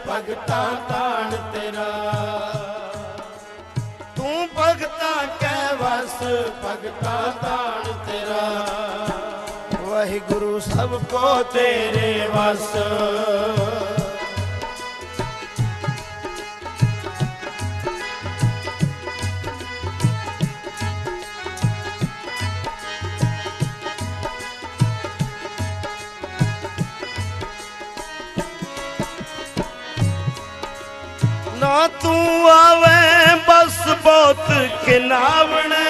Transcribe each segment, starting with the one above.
भगता ताण तेरा। तू भगता कै वस भगता ताण तेरा। वाहिगुरु सबको तेरे वस। ना तू आवे बस बहुत किनावने।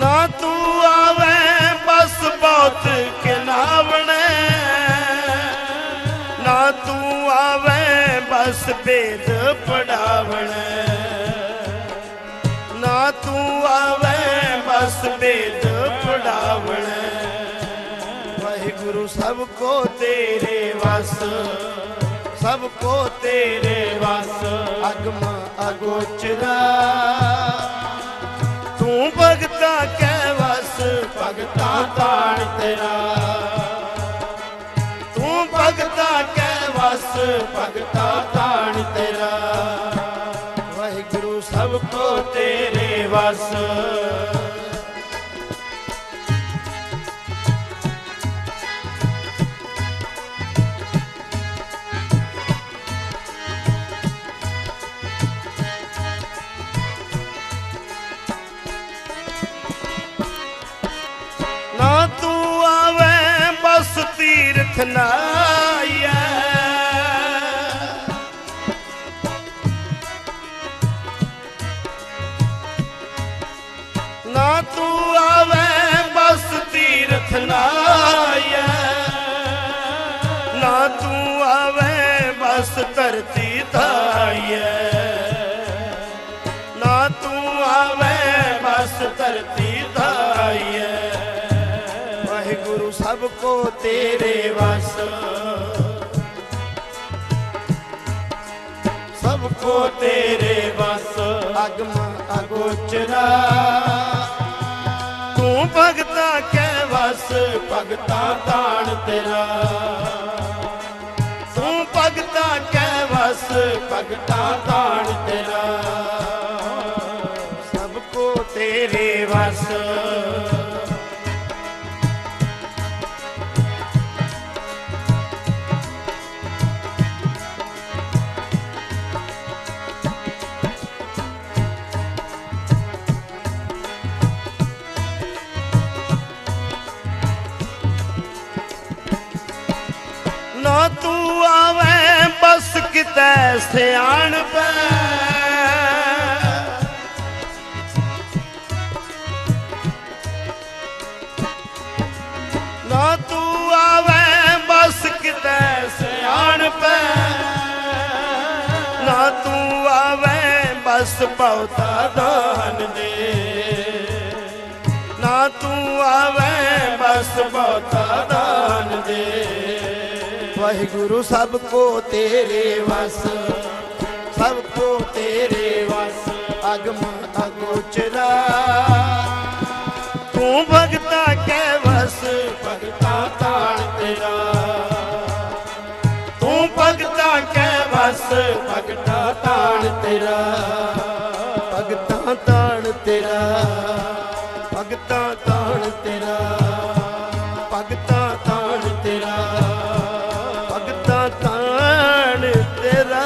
ना तू आवे बस बहुत किनावने। ना तू आवे बस वेद पढ़ावने। ना तू आवे बस वेद पढ़ावने। वाहिगुरु सबको तेरे वस सबको तेरे वस। अगम अगोचरा तू भगता कै वस भगता ताण तेरा। तू भगता कै वस भगता ताण तेरा। वाहिगुरु सबको तेरे वस। ना तू आवे बस तीर्थ नाया। ना तू आवे बस तीर्थ नाया। ना तू आवे बस धरती धाइए। ना तू आवे बस धरती धाइए। वाहिगुरु सबको तेरे वस सबको तेरे वस। अगम अगोचरा तू भगता कै वस भगता ताण तेरा। तू भगता कै वस भगता ताण तेरा। सबको तेरे वस। ना तू आवे बस किते सियाण पे। ना तू आवे बस किते सियाण पे। ना तू आवे बस बहुता दान दे। ना तू आवे बस बहुता दान दे। वाहिगुरु सबको तेरे वस सबको तेरे वस। अगम अगोचरा तू भगता कै वस भगता ताण तेरा। तू भगता कै वस भगता ताण तेरा। भगता ताण तेरा भगता ताण तेरा। भगता ताण तेरा भगता ताण तेरा।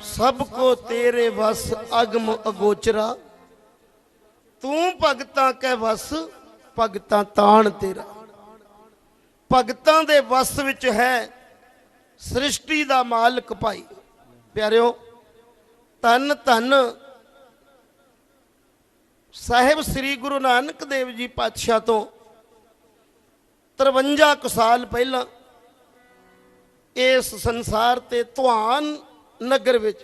सबको तेरे वस अगम अगोचरा। तू भगता कै वस भगता ताण तेरा। भगतां दे वस विच है सृष्टि दा मालक भाई। प्यारिओ धन धन साहिब श्री गुरु नानक देव जी पातशाह तो 53 साल पहला इस संसार ते तुहान नगर विच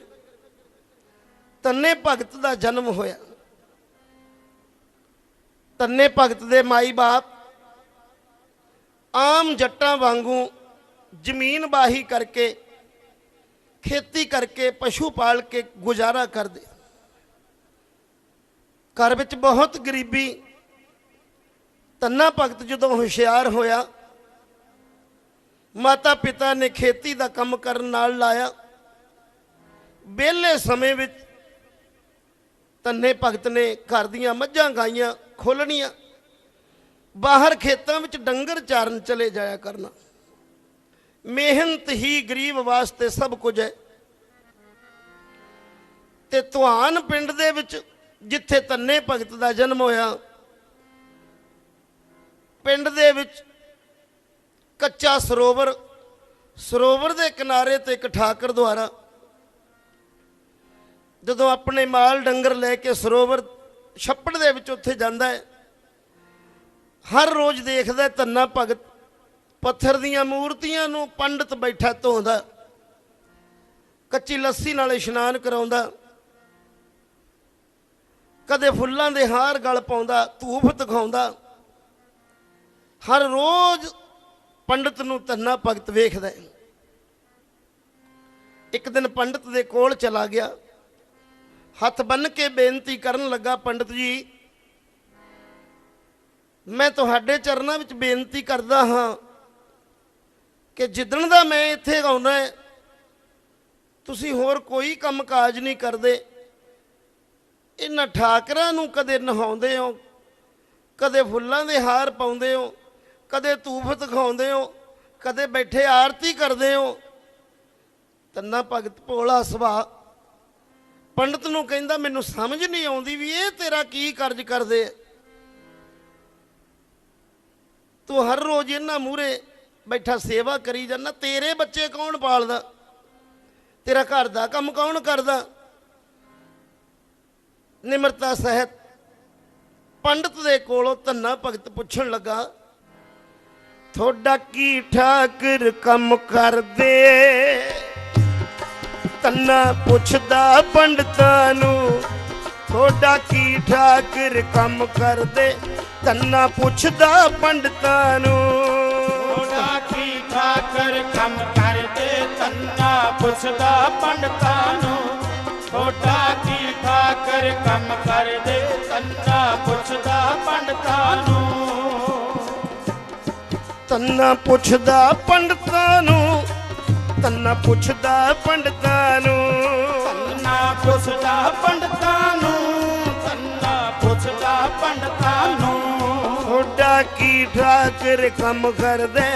तन्ने भगत दा जन्म होया। तन्ने भगत दे माई बाप आम जट्टां वांगू जमीन बाही करके खेती करके पशु पाल के गुजारा करते। घर विच बहुत गरीबी। तन्ना भगत जदों हुशियार होया, माता पिता ने खेती का काम करन नाल लाया। वेले समय विच तन्ने भगत ने घर दियां मझां गाइयां खोलनियां, बाहर खेतों में डंगर चारन चले जाया करना। मेहनत ही गरीब वास्ते सब कुछ है। ते तुहान पिंड दे विच जिथे तन्ने भगत का जन्म होया, पिंड दे विच कच्चा सरोवर, सरोवर के किनारे ते एक ठाकर द्वारा जदों अपने माल डंगर लैके सरोवर छप्पड़ दे विच उत्थे जांदा है, हर रोज़ देखदा तन्ना भगत पत्थर दियां मूर्तियां नूं पंडित बैठा धोंदा, कच्ची लस्सी नाल इशनान कराउंदा, कदे फुल्लां दे हार गल पाउंदा, धूफ दिखाउंदा। हर रोज़ पंडित नूं तन्ना भगत वेखदा। एक दिन पंडित दे कोल चला गया, हथ बन के बेनती करन लगा, पंडित जी मैं तुहाडे चरनां विच बेनती करदा हाँ कि जिदण दा मैं इत्थे आउणा है तुसीं होर कोई काम काज नहीं करदे। इन्हां ठाकरां नूं कदे नहाउंदे हो, कदे फुल्लां दे हार पाउंदे हो, कदे धूफ दिखाउंदे हो, कदे बैठे आरती करदे हो। तन्ना भगत भोला सुभाਅ पंडित नूं कहंदा मैनूं समझ नहीं आउंदी भी ये तेरा की कर्ज करदे। तू हर रोज़ इन्हां मूहरे बैठा सेवा करी जाना, तेरे बच्चे कौन पालदा, तेरा घर दा काम कौन करदा। निमरता सहित पंडित दे कोलों तन्ना भगत पुछण लगा, थोड़ा की ठाकर कम कर दे। तन्ना पुछदा पंडितां नूं, थोड़ा की ठाकर कम कर दे। तन्ना पुछदा पंडितां नूं, थोड़ा की ठाकर कम कर दे। तन्ना पुछदा पंडितां नूं, थोड़ा की ठाकर कम कर दे। तन्ना पुछदा पंडितां नूं, तन्ना पुछदा पंडितां नूं, तन्ना पुछदा पंडितां नूं, तन्ना पुछदा पंडितां नूं, तन्ना पुछदा पंडितां नूं। थोड़ा की ठाकर कम कर दे।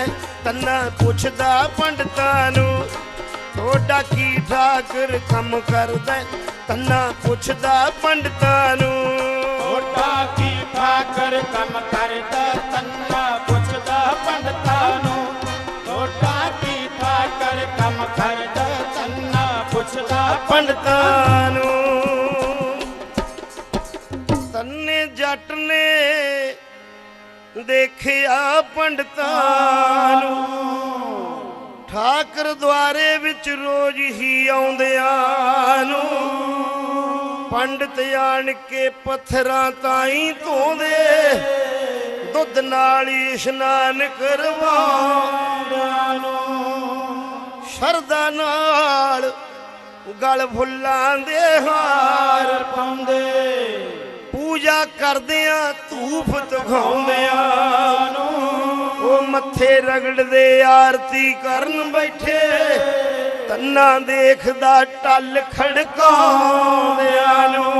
तन्ना पुछदा पंडितां नूं, थोड़ा की ठाकर कम कर दे। तन्ना पुछदा पंडितां नूं, थोड़ा की ठाकर कम कर दे। तन्ना पुछदा पंडितां नूं, थोड़ा की ठाकर कम कर दे। तन्ना पुछदा पंडितां नूं। तन्ने जट ने देखिया पंडितां नूं, ठाकर द्वारे विच रोज ही आउंदियां नूं। पंडित आण के पत्थरां ताईं धोंदे, दुੱਧ नाल इशनान करवाउंदियां नूं। शरदा नाल गल फुल्लां दे हार पाउंदे, पूजा करदियां धूफ दिखाउंदियां नूं। ओ मत्थे रगड़दे आरती करन बैठे, तन्ना देखदा टल खड़काउंदियां नूं।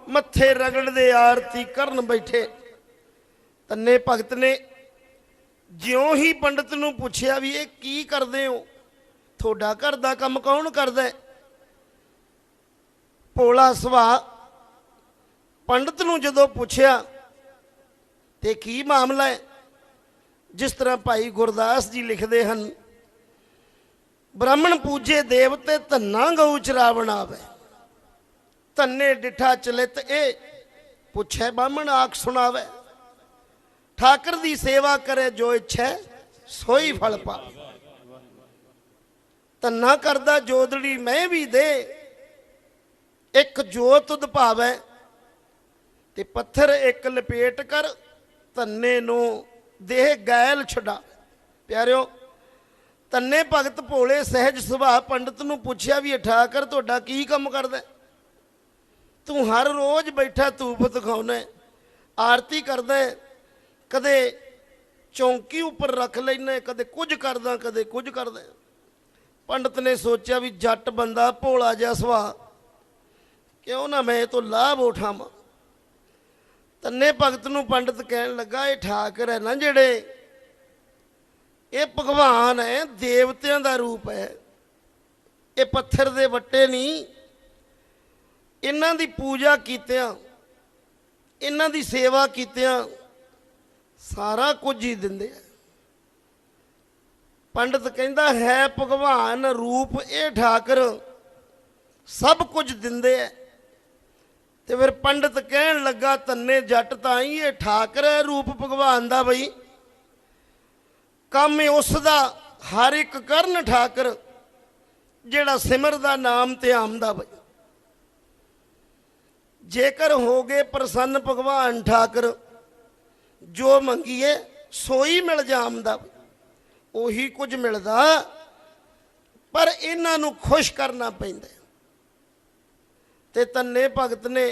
मत्थे रगड़दे आरती करन बैठे। तन्ने भगत ने ज्यों ही पंडित नूं पुछया भी ये की करदे हो, थोड़ा घर दा काम कौन करदा है। भोला सुभाਅ पंडित नूं जदों पुछया ते की मामला है, जिस तरह भाई गुरदास जी लिखते हैं, ब्राह्मण पूजे देवते धन्ना गऊ चरावण आवे। धन्ने डिठा चलित ए पुछे बामण आख सुनावे। ठाकर दी सेवा करे जो इच्छा सोई फल पावे। धन्ना करदा जोदड़ी मैं भी दे, एक जो तुद भावे। ते पत्थर एक लपेट कर धन्ने नूं देह गैल छुड़ा। प्यारिओ धन्ने भगत भोले सहज सुभाਅ पंडित नूं पुछया भी ठाकर तुहाडा की काम करदा। ਤੂੰ ਹਰ ਰੋਜ਼ ਬੈਠਾ ਧੂਪ ਦਿਖਾਉਣਾ, ਆਰਤੀ ਕਰਦਾ, ਕਦੇ ਚੌਂਕੀ ਉੱਪਰ ਰੱਖ ਲੈਣਾ, ਕਦੇ ਕੁਝ ਕਰਦਾ ਕਦੇ ਕੁਝ ਕਰਦਾ। ਪੰਡਤ ਨੇ ਸੋਚਿਆ ਵੀ ਜੱਟ ਬੰਦਾ ਭੋਲਾ ਜਿਹਾ ਸੁਭਾਅ, ਕਿਉਂ ਨਾ ਮੈਂ ਇਹ ਤੋਂ ਲਾਭ ਉਠਾਵਾਂ। ਤੰਨੇ ਭਗਤ ਨੂੰ ਪੰਡਤ ਕਹਿਣ ਲੱਗਾ, ਇਹ ਠਾਕਰ ਹੈ ਨਾ ਜਿਹੜੇ, ਇਹ ਭਗਵਾਨ ਹੈ, ਦੇਵਤਿਆਂ ਦਾ ਰੂਪ ਹੈ, ਇਹ ਪੱਥਰ ਦੇ ਵੱਟੇ ਨਹੀਂ। ਇਹਨਾਂ ਦੀ ਪੂਜਾ ਕੀਤਿਆਂ, ਇਹਨਾਂ ਦੀ ਸੇਵਾ ਕੀਤਿਆਂ ਸਾਰਾ ਕੁਝ ਹੀ ਦਿੰਦੇ ਆ। ਪੰਡਤ ਕਹਿੰਦਾ ਹੈ ਭਗਵਾਨ ਰੂਪ ਇਹ ਠਾਕਰ ਸਭ ਕੁਝ ਦਿੰਦੇ ਐ। ਤੇ ਫਿਰ ਪੰਡਤ ਕਹਿਣ ਲੱਗਾ, ਤੰਨੇ ਜੱਟ ਤਾਂ ਹੀ ਇਹ ਠਾਕਰ ਹੈ ਰੂਪ ਭਗਵਾਨ ਦਾ ਬਈ, ਕੰਮ ਉਸ ਦਾ ਹਰ ਇੱਕ ਕਰਨ ਠਾਕਰ ਜਿਹੜਾ ਸਿਮਰਦਾ ਨਾਮ ਤੇ ਆਮਦਾ ਬਈ। ਜੇਕਰ ਹੋ ਗਏ ਪ੍ਰਸੰਨ ਭਗਵਾਨ ਠਾਕਰ, ਜੋ ਮੰਗੀਏ ਸੋਈ ਮਿਲ ਜਾਮਦਾ, ਉਹੀ ਕੁਝ ਮਿਲਦਾ, ਪਰ ਇਹਨਾਂ ਨੂੰ ਖੁਸ਼ ਕਰਨਾ ਪੈਂਦਾ। ਤੇ ਤੰਨੇ ਭਗਤ ਨੇ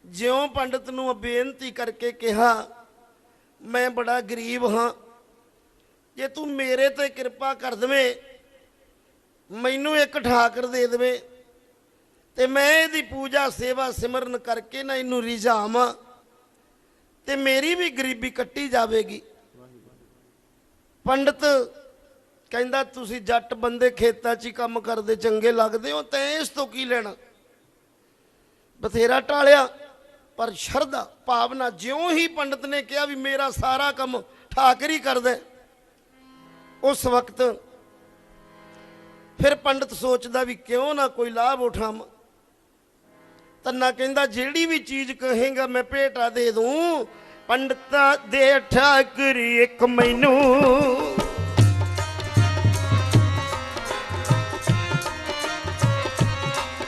ਜਿਉਂ ਪੰਡਤ ਨੂੰ ਬੇਨਤੀ ਕਰਕੇ ਕਿਹਾ, ਮੈਂ ਬੜਾ ਗਰੀਬ ਹਾਂ, ਜੇ ਤੂੰ ਮੇਰੇ ਤੇ ਕਿਰਪਾ ਕਰ ਦੇਵੇਂ, ਮੈਨੂੰ ਇੱਕ ਠਾਕਰ ਦੇ ਦੇਵੇਂ, ਤੇ ਮੈਂ ਇਹਦੀ ਪੂਜਾ ਸੇਵਾ ਸਿਮਰਨ ਕਰਕੇ ਨਾ ਇਹਨੂੰ ਰਿਝਾਵਾਂ, ਤੇ ਮੇਰੀ ਵੀ ਗਰੀਬੀ ਕੱਟੀ ਜਾਵੇਗੀ। ਪੰਡਤ ਕਹਿੰਦਾ, ਤੁਸੀਂ ਜੱਟ ਬੰਦੇ ਖੇਤਾਂ 'ਚ ਹੀ ਕੰਮ ਕਰਦੇ ਚੰਗੇ ਲੱਗਦੇ ਹੋ, ਤੈਂ ਇਸ ਤੋਂ ਕੀ ਲੈਣਾ। ਬਥੇਰਾ ਟਾਲਿਆ, ਪਰ ਸ਼ਰਧਾ ਭਾਵਨਾ, ਜਿਉਂ ਹੀ ਪੰਡਤ ਨੇ ਕਿਹਾ ਵੀ ਮੇਰਾ ਸਾਰਾ ਕੰਮ ਠਾਕਰ ਹੀ ਕਰਦਾ, ਉਸ ਵਕਤ ਫਿਰ ਪੰਡਤ ਸੋਚਦਾ ਵੀ ਕਿਉਂ ਨਾ ਕੋਈ ਲਾਭ ਉਠਾਵਾਂ। ਤੰਨਾ ਕਹਿੰਦਾ, ਜਿਹੜੀ ਵੀ ਚੀਜ਼ ਕਹੇਗਾ ਮੈਂ ਭੇਟਾ ਦੇ ਦੂੰ। ਪੰਡਤਾਂ ਦੇ ਠਾਕਰ ਇੱਕ ਮੈਨੂੰ,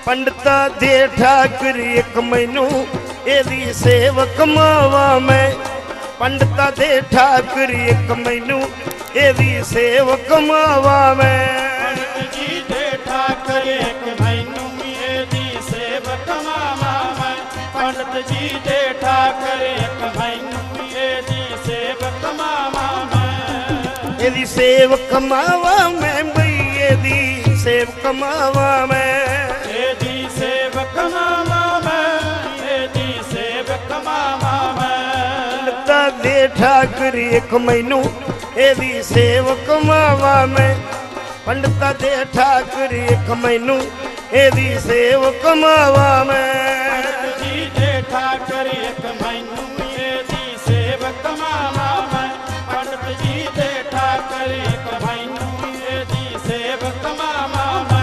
ਪੰਡਤਾਂ ਦੇ ਠਾਕਰ ਇੱਕ ਮੈਨੂੰ, ਇਹਦੀ ਸੇਵਕ ਮਾਵਾਂ ਮੈਂ। ਪੰਡਤਾਂ ਦੇ ਠਾਕਰ ਇੱਕ ਮੈਨੂੰ, ਇਹਦੀ ਸੇਵਕ ਮਾਵਾਂ ਮੈਂ। ਪੰਡਤ ਜੀ ਦੇ ਠਾਕਰ ਇੱਕ ਮੈਨੂੰ, ਇਹਦੀ ਸੇਵਕ ਮਾਵਾਂ ਮੈਂ। ਪੰਡਤ ਜੀ ਦੇ ਠਾਕਰ ਇੱਕ ਮੈਨੂੰ, ਇਹਦੀ ਸੇਵਕ ਮਾਵਾਂ ਮੈਂ। ਇਹਦੀ ਸੇਵਕ ਮਾਵਾਂ ਮੈਂ ਬਈ, ਇਹਦੀ ਸੇਵਕ ਮਾਵਾਂ ਮੈਂ। ਇਹਦੀ ਸੇਵਕ ਮਾਵਾਂ ਮੈਂ, ਇਹਦੀ ਸੇਵਕ ਮਾਵਾਂ ਮੈਂ। ਪੰਡਤਾਂ ਦੇ ਠਾਕਰ ਇੱਕ ਮੈਨੂੰ, ਇਹਦੀ ਸੇਵਕ ਮਾਵਾਂ ਮੈਂ। ਪੰਡਤਾਂ ਦੇ ਠਾਕਰ ਇੱਕ ਮੈਨੂੰ, ਇਹਦੀ ਸੇਵਕ ਮਾਵਾਂ ਮੈਂ। ਪੰਡਤ ਜੀ ਦੇ ਠਾਕਰ ਇੱਕ ਮੈਨੂੰ, ਇਹਦੀ ਸੇਵਕ ਮਾਵਾਂ ਮੈਂ। ਪੰਡਤ ਜੀ ਦੇ ਠਾਕਰ ਇੱਕ ਮੈਨੂੰ, ਇਹਦੀ ਸੇਵਕ ਮਾਵਾਂ ਮੈਂ।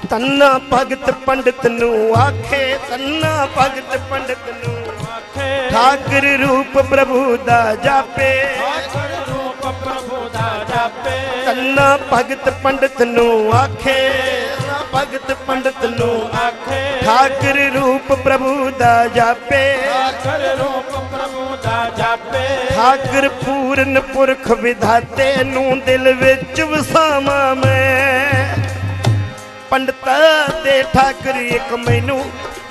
ਤੰਨਾ ਭਗਤ ਪੰਡਤ ਨੂੰ ਆਖੇ, ਤੰਨਾ ਭਗਤ ਪੰਡਤ ਨੂੰ ਆਖੇ, ਠਾਕਰ ਰੂਪ ਪ੍ਰਭੂ ਦਾ ਜਾਪੇ। ਠਾਕਰ ਰੂਪ ਪ੍ਰਭੂ ਦਾ ਜਾਪੇ। ਤੰਨਾ ਭਗਤ ਪੰਡਤ ਨੂੰ ਆਖੇ, ਤੰਨਾ ਭਗਤ ਪੰਡਤ ਨੂੰ ਆਖੇ, ਠਾਕਰ ਰੂਪ ਪ੍ਰਭੂ ਦਾ ਜਾਪੇ। ਠਾਕਰ ਰੂਪ ਪ੍ਰਭੂ ਦਾ ਜਾਪੇ। ਠਾਕਰ ਪੂਰਨ ਪੁਰਖ ਵਿਧਾਤੇ ਨੂੰ ਦਿਲ ਵਿੱਚ ਵਸਾਵਾਂ ਮੈਂ। ਪੰਡਤਾਂ ਦੇ ਠਾਕਰ ਇੱਕ ਮੈਨੂੰ,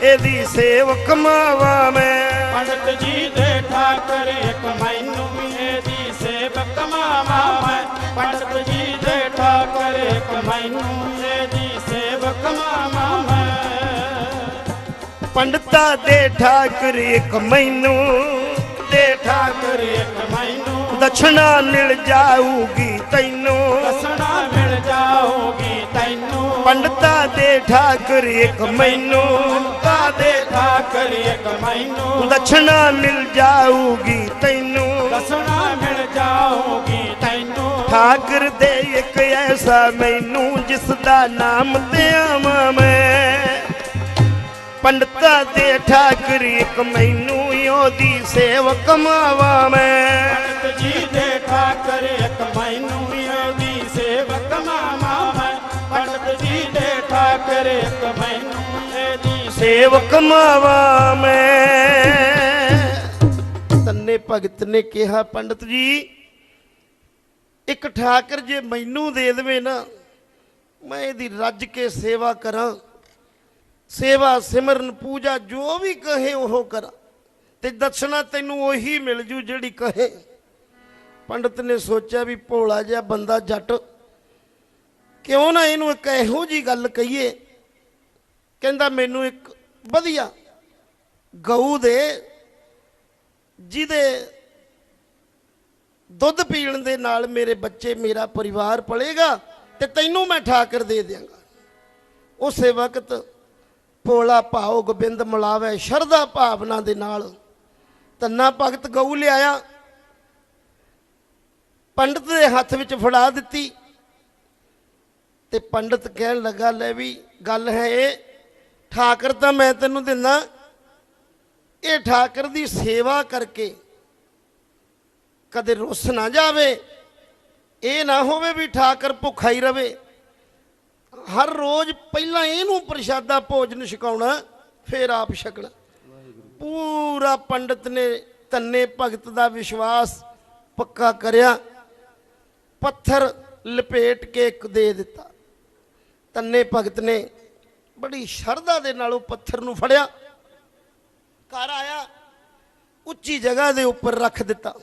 ਇਹਦੀ ਸੇਵਕ ਮਾਵਾਂ ਮੈਂ। ਪੰਡਤ ਜੀ ਦੇ ਠਾਕਰ ਇੱਕ ਮੈਨੂੰ, ਇਹਦੀ ਸੇਵਕ ਮਾਵਾਂ ਮੈਂ। ਪੰਡਤ ਜੀ ਦੇ ਠਾਕਰ ਇੱਕ ਮੈਨੂੰ, ਇਹਦੀ ਸੇਵਕ ਮਾਵਾਂ ਮੈਂ। ਪੰਡਤਾਂ ਦੇ ਠਾਕਰ ਇੱਕ ਮੈਨੂੰ, ਦੇ ਠਾਕਰ ਇੱਕ ਮੈਨੂੰ, ਦਛਣਾ ਮਿਲ ਜਾਊਗੀ ਤੈਨੂੰ। ਦਸਣਾ ਮਿਲ ਜਾਊਗੀ ਤੈਨੂੰ। ਪੰਡਤਾਂ ਦੇ ਠਾਕਰ ਇੱਕ ਮੈਨੂੰ, ਪੰਡਤਾਂ ਦੇ ਠਾਕਰ ਇੱਕ ਮੈਨੂੰ, ਦਛਣਾ ਮਿਲ ਜਾਊਗੀ ਤੈਨੂੰ। ਦਸਣਾ ਮਿਲ ਜਾਊਗੀ ਤੈਨੂੰ। ਠਾਕਰ ਦੇ ਇੱਕ ਐਸਾ ਮੈਨੂੰ, ਜਿਸ ਦਾ ਨਾਮ ਤੇ ਆਵਾਂ ਮੈਂ। ਪੰਡਤਾਂ ਦੇ ਠਾਕਰ ਇੱਕ ਮੈਨੂੰ, ਉਹਦੀ ਸੇਵਕ ਮਾਵਾਂ ਮੈਂ। ਪੰਡਤ ਜੀ ਦੇ ਠਾਕਰ ਇੱਕ ਮੈਨੂੰ, ਉਹਦੀ ਸੇਵਕ ਮਾਵਾਂ ਮੈਂ। ਪੰਡਤ ਜੀ ਦੇ ਠਾਕਰ ਇੱਕ ਮੈਨੂੰ, ਇਹਦੀ ਸੇਵਕ ਮਾਵਾਂ ਮੈਂ। तन्ने भगत ने कहा पंडित जी एक ठाकर जे मैनू दे देवे ना मैं इहदी रज के सेवा करा सेवा सिमरन पूजा जो भी कहे वो करा ते दक्षिणा तैनू उही मिल जू जिहड़ी कहे। पंडित ने सोचा भी भोला जिहा बंदा जट क्यों ना इनू एक इहो जी गल कहीए। कहंदा मैनू एक वधिया गऊ दे जिहदे दुध पीण दे नाल मेरे बच्चे मेरा परिवार पलेगा ते तैनू मैं ठाकर दे देंगा। उस वक्त भोला भाव गोबिंद मिलावे शरधा भावना दे नाल तन्ना भगत गऊ लिआया पंडित दे हथ विच फड़ा दित्ती ते पंडित कहन लगा ले भी गल है ये ठाकर तो मैं तैनू दिंदा ये ठाकर दी सेवा करके कदे रुस ना जावे ये ना होवे भी ठाकर भुखा ही रवे। हर रोज पहला इनू प्रशादा भोजन छकाउणा फिर आप छकना। पूरा पंडित ने तन्ने भगत दा विश्वास पक्का करया पत्थर लपेट के एक दे दिता। तन्ने भगत ने बड़ी शरधा दे नाल पत्थर नू फड़िया घर आया उच्ची जगह दे उपर रख दिता।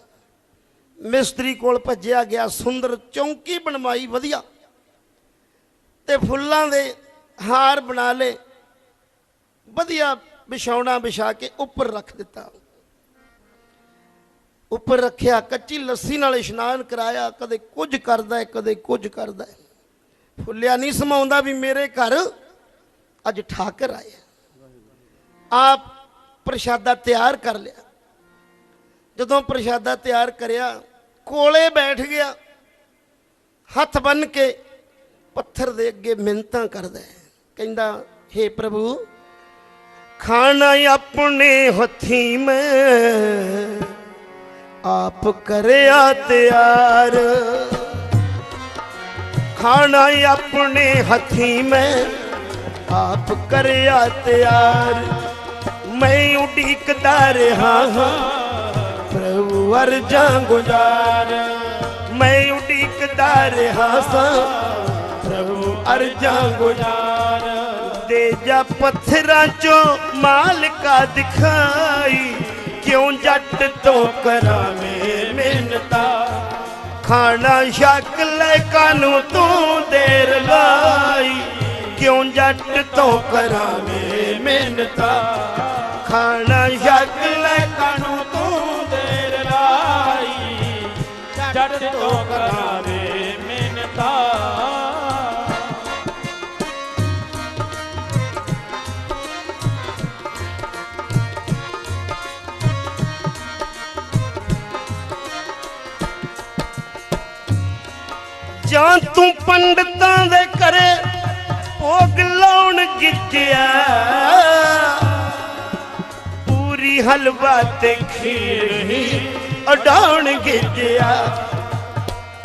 मिस्त्री कोल भज्जिया गया सुंदर चौंकी बनवाई वधिया ते फुल्लां दे हार बना ले वधिया बिछाउणा बिछा के उपर रख दिता। उपर रखिया कच्ची लस्सी नाल इशनान कराया कदे कुछ करदा है कदे कुछ करदा है। फुलिया नहीं समाउंदा भी मेरे घर अज ठाकर आए। आप प्रशादा तैयार कर लिया। जदों प्रशादा तैयार करया कोले बैठ गया हथ बन के पत्थर दे अगे मिन्नतां करदा है। कहंदा हे प्रभु खाना अपने हथी में आप करया तैयार खाना अपने हथी में आप करया तैयार मैं उड़ीकदा रहा प्रभु अर्जा गुजार मैं उड़ीकदा रहा सा प्रभु अर्जा गुजार दे जा पत्थरां चो माल का दिखाई क्यों जट तो करावे मिन्नता खाना शक ले कानू तू देर लाई क्यों जट तो करावे मिन्नता खाना शक ले कानू तू देर लाई जट तो करावे मिन्नता। जां तू पंडितां दे करे भोग लाउण गिज्जिया पूरी हलवा ते खीर ही उडाउण गिज्जिया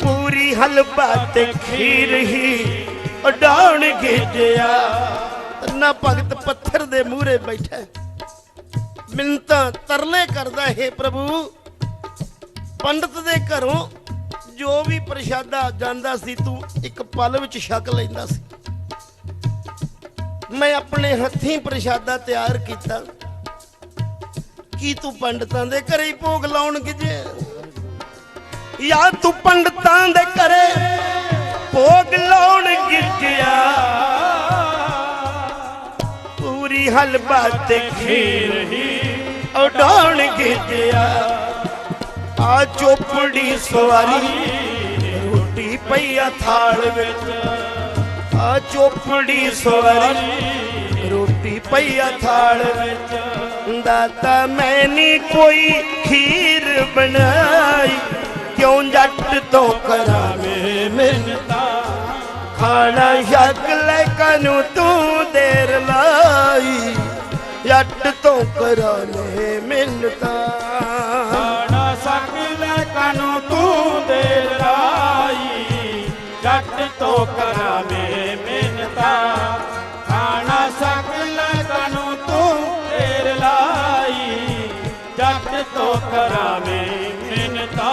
पूरी हलवा ते खीर ही उडाउण गिज्जिया। तन्ना भगत पत्थर दे मूहरे बैठा मिन्नतां तरले करदा हे प्रभु पंडित दे घरों जो भी प्रशादा जांदा सी तू एक पल विच छक लैंदा सी। मैं अपने हथीं प्रशादा तैयार किया की तू पंडितां दे घरे ही भोग लाउण गिजे या तू पंडितां दे घरे भोग लाउण गिजिया पूरी हलवा ते खीर ही उडाउण गिजिया आ चोपड़ी सवारी रोटी पईया थाल विच आ चोपड़ी सवारी रोटी पईया थाल विच दाता मैंने कोई खीर बनाई क्यों जट तो करावे मिन्नता खाना शक ले कानू तू देर लाई जट तो करावे मिन्नता खाना शक ले कानू तू देर लाई जट तो करावे मिन्नता खाना शक ले कानू तू देर लाई जट तो ਤੋਂ ਕਰਾਵੇਂ ਮਿੰਨਤਾਂ।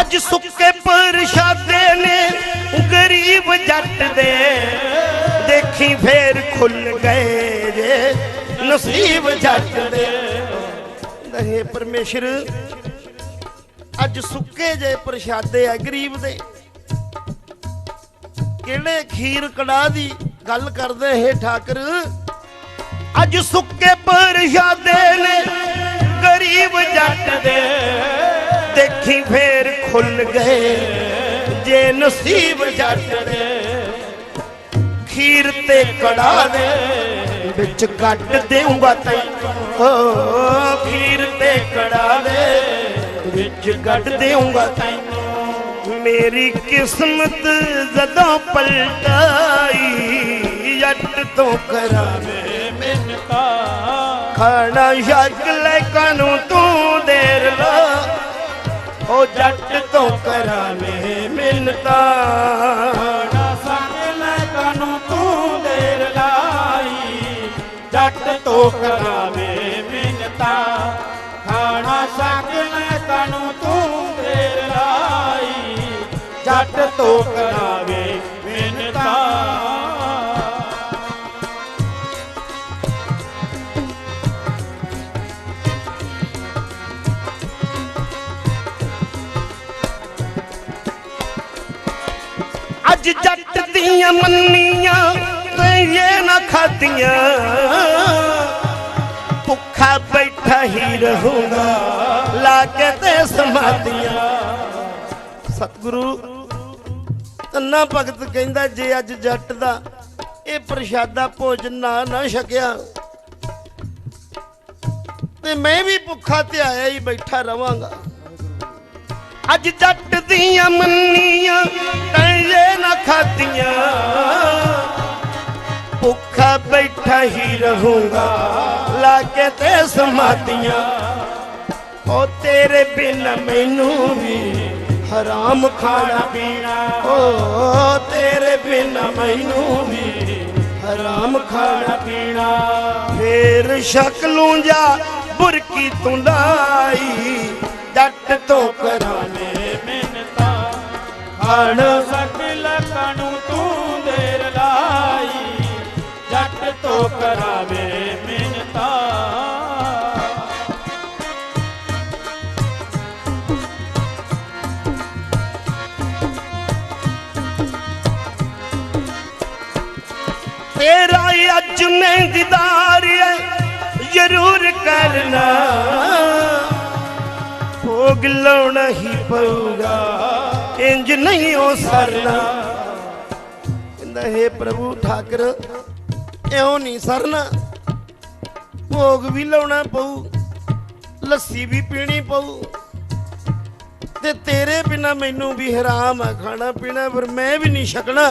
ਅੱਜ ਸੁੱਕੇ ਪ੍ਰਸ਼ਾਦੇ ਨੇ ਗਰੀਬ ਜੱਟ ਦੇ, ਦੇਖੀ ਫੇਰ ਖੁੱਲ ਗਏ ਜੇ ਨਸੀਬ ਜੱਟ ਦੇ। हे परमेश्वर, ਅੱਜ ਸੁੱਕੇ ਜੇ ਪ੍ਰਸ਼ਾਦੇ ਆ ਗਰੀਬ ਦੇ। ਕਿਹੜੇ ਖੀਰ ਕੜਾਹ ਦੀ ਗੱਲ ਕਰਦੇ हे ਠਾਕਰ? ਅੱਜ ਸੁੱਕੇ ਪ੍ਰਸ਼ਾਦੇ ਨੇ ਗਰੀਬ ਜੱਟ ਦੇ, ਦੇਖੀ ਫੇਰ ਖੁੱਲ ਗਏ ਜੇ ਨਸੀਬ ਜੱਟ ਦੇ। ਖੀਰ ਤੇ ਕੜਾਹ ਦੇ ਵਿੱਚ ਕੱਢ ਦੇਊਂਗਾ ਤੈਨੂੰ, ਖੀਰ ਤੇ ਕੜਾਹ ਦੇ ਵਿੱਚ ਕੱਢ ਦੇਊਂਗਾ ਤੈਨੂੰ। ਮੇਰੀ ਕਿਸਮਤ ਜਦੋਂ ਪਲਟਾਈ, ਜੱਟ ਤੋਂ ਕਰਾਵੇਂ ਮਿੰਨਤਾਂ। ਖਾਣਾ ਛਕ ਲੈ ਕਾਨੂੰ ਤੂੰ ਦੇਰ ਲਾ, ਉਹ ਜੱਟ ਤੋਂ ਕਰਾਵੇਂ ਮਿੰਨਤਾਂ। ਖਾਣਾ ਛਕ ਲੈ ਕਾਨੂੰ ਤੂੰ ਦੇਰ ਲਾਈ, ਜੱਟ ਤੋਂ ਕਰਾਵੇਂ ਮਿੰਨਤਾਂ। ਖਾਣਾ ਛਕ ਲੈ ਕਾਨੂੰ ਤੂੰ ਦੇਰ ਲਾਈ, ਜੱਟ ਤੋਂ ਕਰਾਵੇਂ ਮਿੰਨਤਾਂ। ਅੱਜ ਜੱਟ ਦੀਆਂ ਮੰਨੀਆਂ ਇਹ ਨਾ ਖਾਦੀਆਂ, ਭੁੱਖਾ ਬੈਠਾ ਹੀ ਰਹੂੰਗਾ ਲਾ ਕੇ ਤੇ ਸਮਾਧੀਆਂ। ਸਤਿਗੁਰੂ ਧੰਨਾ ਭਗਤ ਕਹਿੰਦਾ, ਜੇ ਅੱਜ ਜੱਟ ਦਾ ਇਹ ਪ੍ਰਸ਼ਾਦਾ ਭੋਜਨ ਨਾ ਛਕਿਆ ਤੇ ਮੈਂ ਵੀ ਭੁੱਖਾ ਤੇ ਆਇਆ ਹੀ ਬੈਠਾ ਰਵਾਂਗਾ। ਅੱਜ ਜੱਟ ਦੀਆਂ ਮੰਨੀਆਂ ਟੈਲੇ ਨਾ ਖਾਦੀਆਂ, ਭੁੱਖਾ ਬੈਠਾ ਹੀ ਰਹੂੰਗਾ ਲਾ ਕੇ ਤੇ ਸਮਾਧੀਆਂ। ਉਹ ਤੇਰੇ ਬਿਨ ਮੈਨੂੰ ਵੀ ਹਰਾਮ ਖਾਣਾ ਪੀਣਾ, ਉਹ ਤੇਰੇ ਬਿਨ ਮੈਨੂੰ ਵੀ ਹਰਾਮ ਖਾਣਾ ਪੀਣਾ। ਫੇਰ ਸ਼ਕਲੋਂ ਜਾ ਬੁਰਕੀ ਤੂੰ ਲਾਈ, ਜੱਟ ਤੋਂ ਕਰਾਵੇਂ ਮਿੰਨਤਾਂ। ਖਾਣਾ ਛਕ ਲੈ ਕਾਨੂੰ ਤੂੰ ਦੇਰ ਲਾਈ, ਜੱਟ ਤੋਂ ਕਰਾਵੇਂ ਮਿੰਨਤਾਂ। तेरा अज में दीदार जरूर करना, भोग लाना ही पऊगा इंज नहीं हो सरना। कहंदा हे प्रभु ठाकर इउं नहीं सरना, भोग भी लाना पऊ, लस्सी भी पीनी पऊ, ते तेरे बिना मैनू भी हराम है खाना पीना, फिर मैं भी नहीं छकना।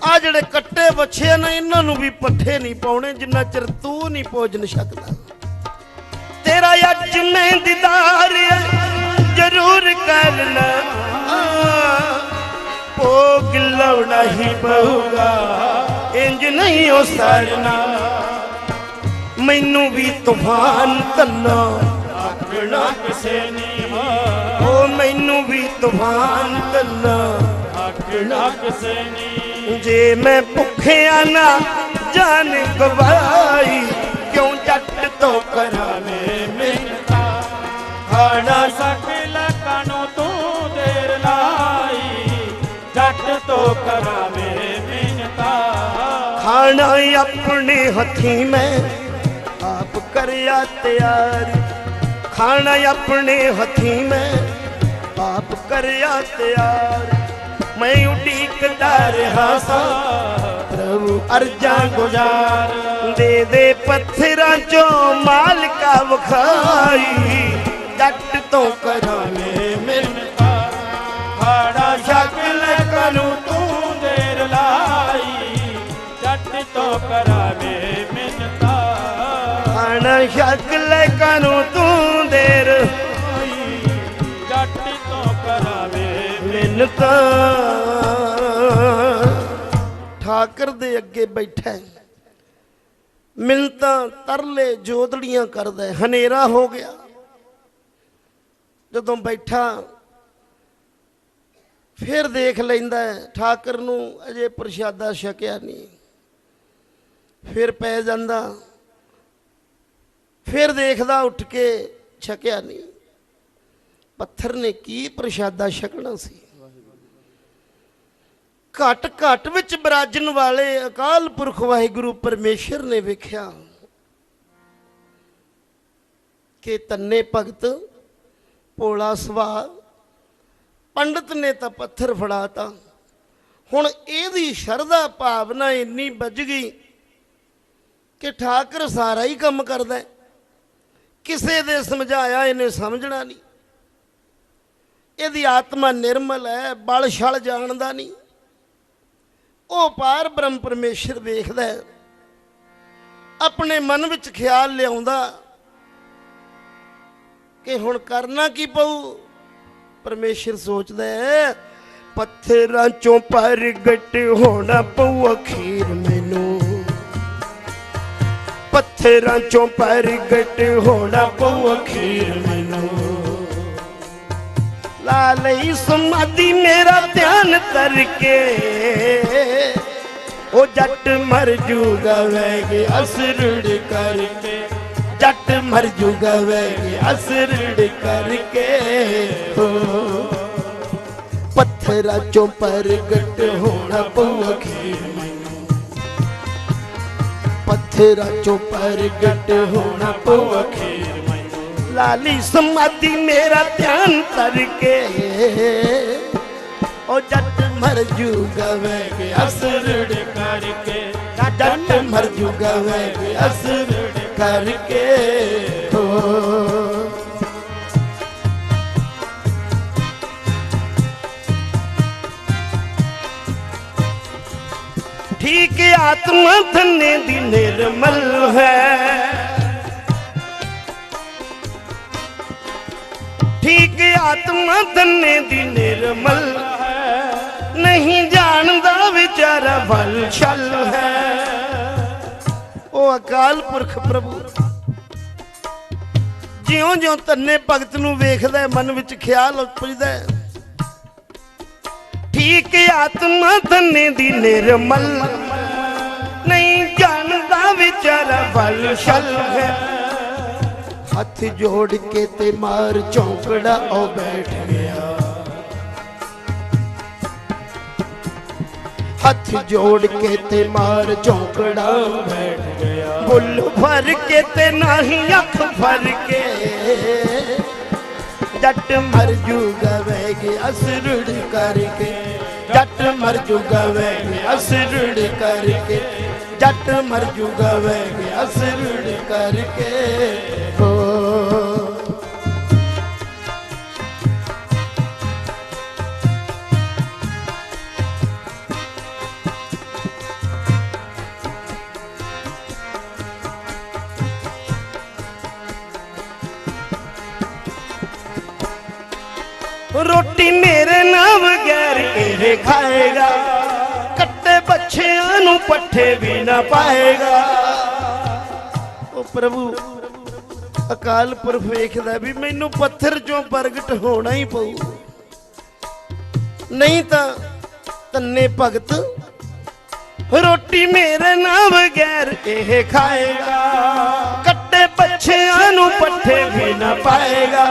आ ਜਿਹੜੇ ਕੱਟੇ ਬੱਚੇ ਨੇ ਇਹਨਾਂ ਨੂੰ ਵੀ ਪੱਠੇ ਨਹੀਂ ਪਾਉਣੇ ਜਿੰਨਾ ਚਿਰ ਤੂੰ ਨਹੀਂ ਭੋਜਨ ਛਕਦਾ। ਤੇਰਾ ਅੱਜ ਮੈਂ ਦੀਦਾਰ ਜ਼ਰੂਰ ਕਰਨਾ, ਭੋਗ ਲਾਉਣਾ ਹੀ ਪਊਗਾ ਇੰਜ ਨਹੀਂ ਹੋ ਸਰਨਾ। ਮੈਨੂੰ ਵੀ ਤੂਫਾਨ ਤੰਨਾ ਆਖਣਾ ਕਿਸੇ ਨਹੀਂ, ਉਹ ਮੈਨੂੰ ਵੀ ਤੂਫਾਨ ਤੰਨਾ ਆਖਣਾ ਕਿਸੇ ਨਹੀਂ। जे मैं भुखिया ना जान गवाई, क्यों जट तो करावे मिन्नतां। खाना छक ले कानू तू देर लाई, जट तो करावे मिन्नतां। खाना अपने हथी में आप करया तैयार, खाना अपने हथी में आप करया तैयार। मैं उड़ीकता रहा सा प्रभु अर्जा गुजार, दे दे पत्थरां चो मालिका वखाई, जट तो करावे मिन्नतां। खाना छक ले कानू तू देर लाई, जट तो करावे मिन्नतां। खाना छक ले कानू तू देर, ਮਿੰਨਤਾਂ ਠਾਕਰ ਦੇ ਅੱਗੇ ਬੈਠਾ ਹੈ। ਮਿੰਨਤਾਂ ਤਰਲੇ ਜੋਦੜੀਆਂ ਕਰਦਾ ਹੈ। ਹਨੇਰਾ ਹੋ ਗਿਆ ਜਦੋਂ ਬੈਠਾ, ਫਿਰ ਦੇਖ ਲੈਂਦਾ ਹੈ ਠਾਕਰ ਨੂੰ ਅਜੇ ਪ੍ਰਸ਼ਾਦਾ ਛਕਿਆ ਨਹੀਂ। ਫਿਰ ਪੈ ਜਾਂਦਾ, ਫਿਰ ਦੇਖਦਾ ਉੱਠ ਕੇ ਛਕਿਆ ਨਹੀਂ। ਪੱਥਰ ਨੇ ਕੀ ਪ੍ਰਸ਼ਾਦਾ ਛਕਣਾ ਸੀ। ਘਟ ਘਟ ਵਿੱਚ ਬਿਰਾਜਣ ਵਾਲੇ ਅਕਾਲ ਪੁਰਖ ਵਾਹਿਗੁਰੂ ਪਰਮੇਸ਼ਰ ਨੇ ਵੇਖਿਆ ਕਿ ਤੰਨੇ ਭਗਤ ਭੋਲਾ ਸੁਭਾਅ, ਪੰਡਤ ਨੇ ਤਾਂ ਪੱਥਰ ਫੜਾਤਾ। ਹੁਣ ਇਹਦੀ ਸ਼ਰਧਾ ਭਾਵਨਾ ਇੰਨੀ ਵੱਜ ਗਈ ਕਿ ਠਾਕਰ ਸਾਰਾ ਹੀ ਕੰਮ ਕਰਦਾ। ਕਿਸੇ ਦੇ ਸਮਝਾਇਆ ਇਹਨੇ ਸਮਝਣਾ ਨਹੀਂ। ਇਹਦੀ ਆਤਮਾ ਨਿਰਮਲ ਹੈ, ਬਲ ਛਲ ਜਾਣਦਾ ਨਹੀਂ। ਉਹ ਪਾਰ ਬ੍ਰਹਮ ਪਰਮੇਸ਼ਰ ਵੇਖਦਾ, ਆਪਣੇ ਮਨ ਵਿੱਚ ਖਿਆਲ ਲਿਆਉਂਦਾ ਕਿ ਹੁਣ ਕਰਨਾ ਕੀ ਪਊ। ਪਰਮੇਸ਼ਰ ਸੋਚਦਾ ਹੈ ਪੱਥਰਾਂ ਚੋਂ ਪ੍ਰਗਟ ਹੋਣਾ ਪਊ ਅਖੀਰ ਮੈਨੂੰ, ਪੱਥਰਾਂ ਚੋਂ ਪ੍ਰਗਟ ਹੋਣਾ ਪਊ ਅਖੀਰ ਮੈਨੂੰ। ਲਾ ਲਈ ਸਮਾਧੀ ਮੇਰਾ ਧਿਆਨ ਕਰਕੇ, ਉਹ ਜੱਟ ਮਰ ਜੂਗਾ ਵੈਗੇ ਅਸਰੜ ਕਰਕੇ, ਜੱਟ ਮਰ ਜੂਗਾ ਵੈਗੇ ਅਸਰੜ ਕਰਕੇ। ਹੋ ਪੱਥਰਾਂ ਚੋਂ ਪ੍ਰਗਟ ਹੋਣਾ ਪਊ ਅਖੀਰ ਮੈਨੂੰ, ਪੱਥਰਾਂ ਚੋਂ ਪ੍ਰਗਟ ਹੋਣਾ ਪਊ ਅਖੀਰ ਮੈਨੂੰ। ਲਾਲੀ ਸਮਾਧੀ ਮੇਰਾ ਧਿਆਨ ਕਰਕੇ, ਉਹ ਜੱਟ ਮਰ ਜੂਗਾ ਵੈਗੇ ਅਸਰੜ ਕਰਕੇ, ਜੱਟ ਮਰ ਜੂਗਾ ਵੈਗੇ ਅਸਰੜ ਕਰਕੇ। ਹੋ ਠੀਕ ਆਤਮਾ ਧੰਨੇ ਦੀ ਨਿਰਮਲ ਹੈ, ਠੀਕ ਆਤਮਾ ਧੰਨੇ ਦੀ ਨਿਰਮਲ ਹੈ। ਨਹੀਂ ਜਾਣਦਾ ਵਿਚਾਰਾ ਭਲ ਛਲ ਹੈ। ਉਹ ਅਕਾਲ ਪੁਰਖ ਪ੍ਰਭੂ ਜਿਉਂ ਜਿਉਂ ਧੰਨੇ ਭਗਤ ਨੂੰ ਵੇਖਦਾ, ਮਨ ਵਿੱਚ ਖਿਆਲ ਉਪਜਦਾ, ਠੀਕ ਆਤਮਾ ਧੰਨੇ ਦੀ ਨਿਰਮਲ। ਨਹੀਂ ਜਾਣਦਾ ਵਿਚਾਰਾ ਭਲ ਛਲ ਹੈ। ਹੱਥ ਜੋੜ ਕੇ ਤੇ ਮਾਰ ਚੌਂਕੜਾ ਉਹ ਬੈਠ ਗਿਆ, ਹੱਥ ਜੋੜ ਕੇ ਤੇ ਮਾਰ ਚੌਂਕੜਾ ਬੈਠ ਗਿਆ। ਬੁੱਲ ਭਰ ਕੇ ਤੇ ਨਹੀਂ ਅੱਖ ਭਰ ਕੇ, ਜੱਟ ਮਰ ਜੂਗਾ ਵੈਗੇ ਅਸਰੜ ਕਰਕੇ, ਜੱਟ ਮਰ ਜੂਗਾ ਵੈਗੇ ਅਸਰੜ ਕਰਕੇ, ਜੱਟ ਮਰ ਜੂਗਾ ਵੈਗੇ ਅਸਰੜ ਕਰਕੇ। ਹੋ रोटी मेरे नाम बगैर ये खाएगा, कट्टे बच्चियां नू पट्ठे भी ना पाएगा। ओ प्रभु अकाल पुरख वेखदा भी मैनू पत्थर चों प्रगट होना ही पऊ, नहीं तां तन्ने भगत रोटी मेरे नाम बगैर ये खाएगा, कट्टे बच्चियां नू पट्ठे भी ना पाएगा,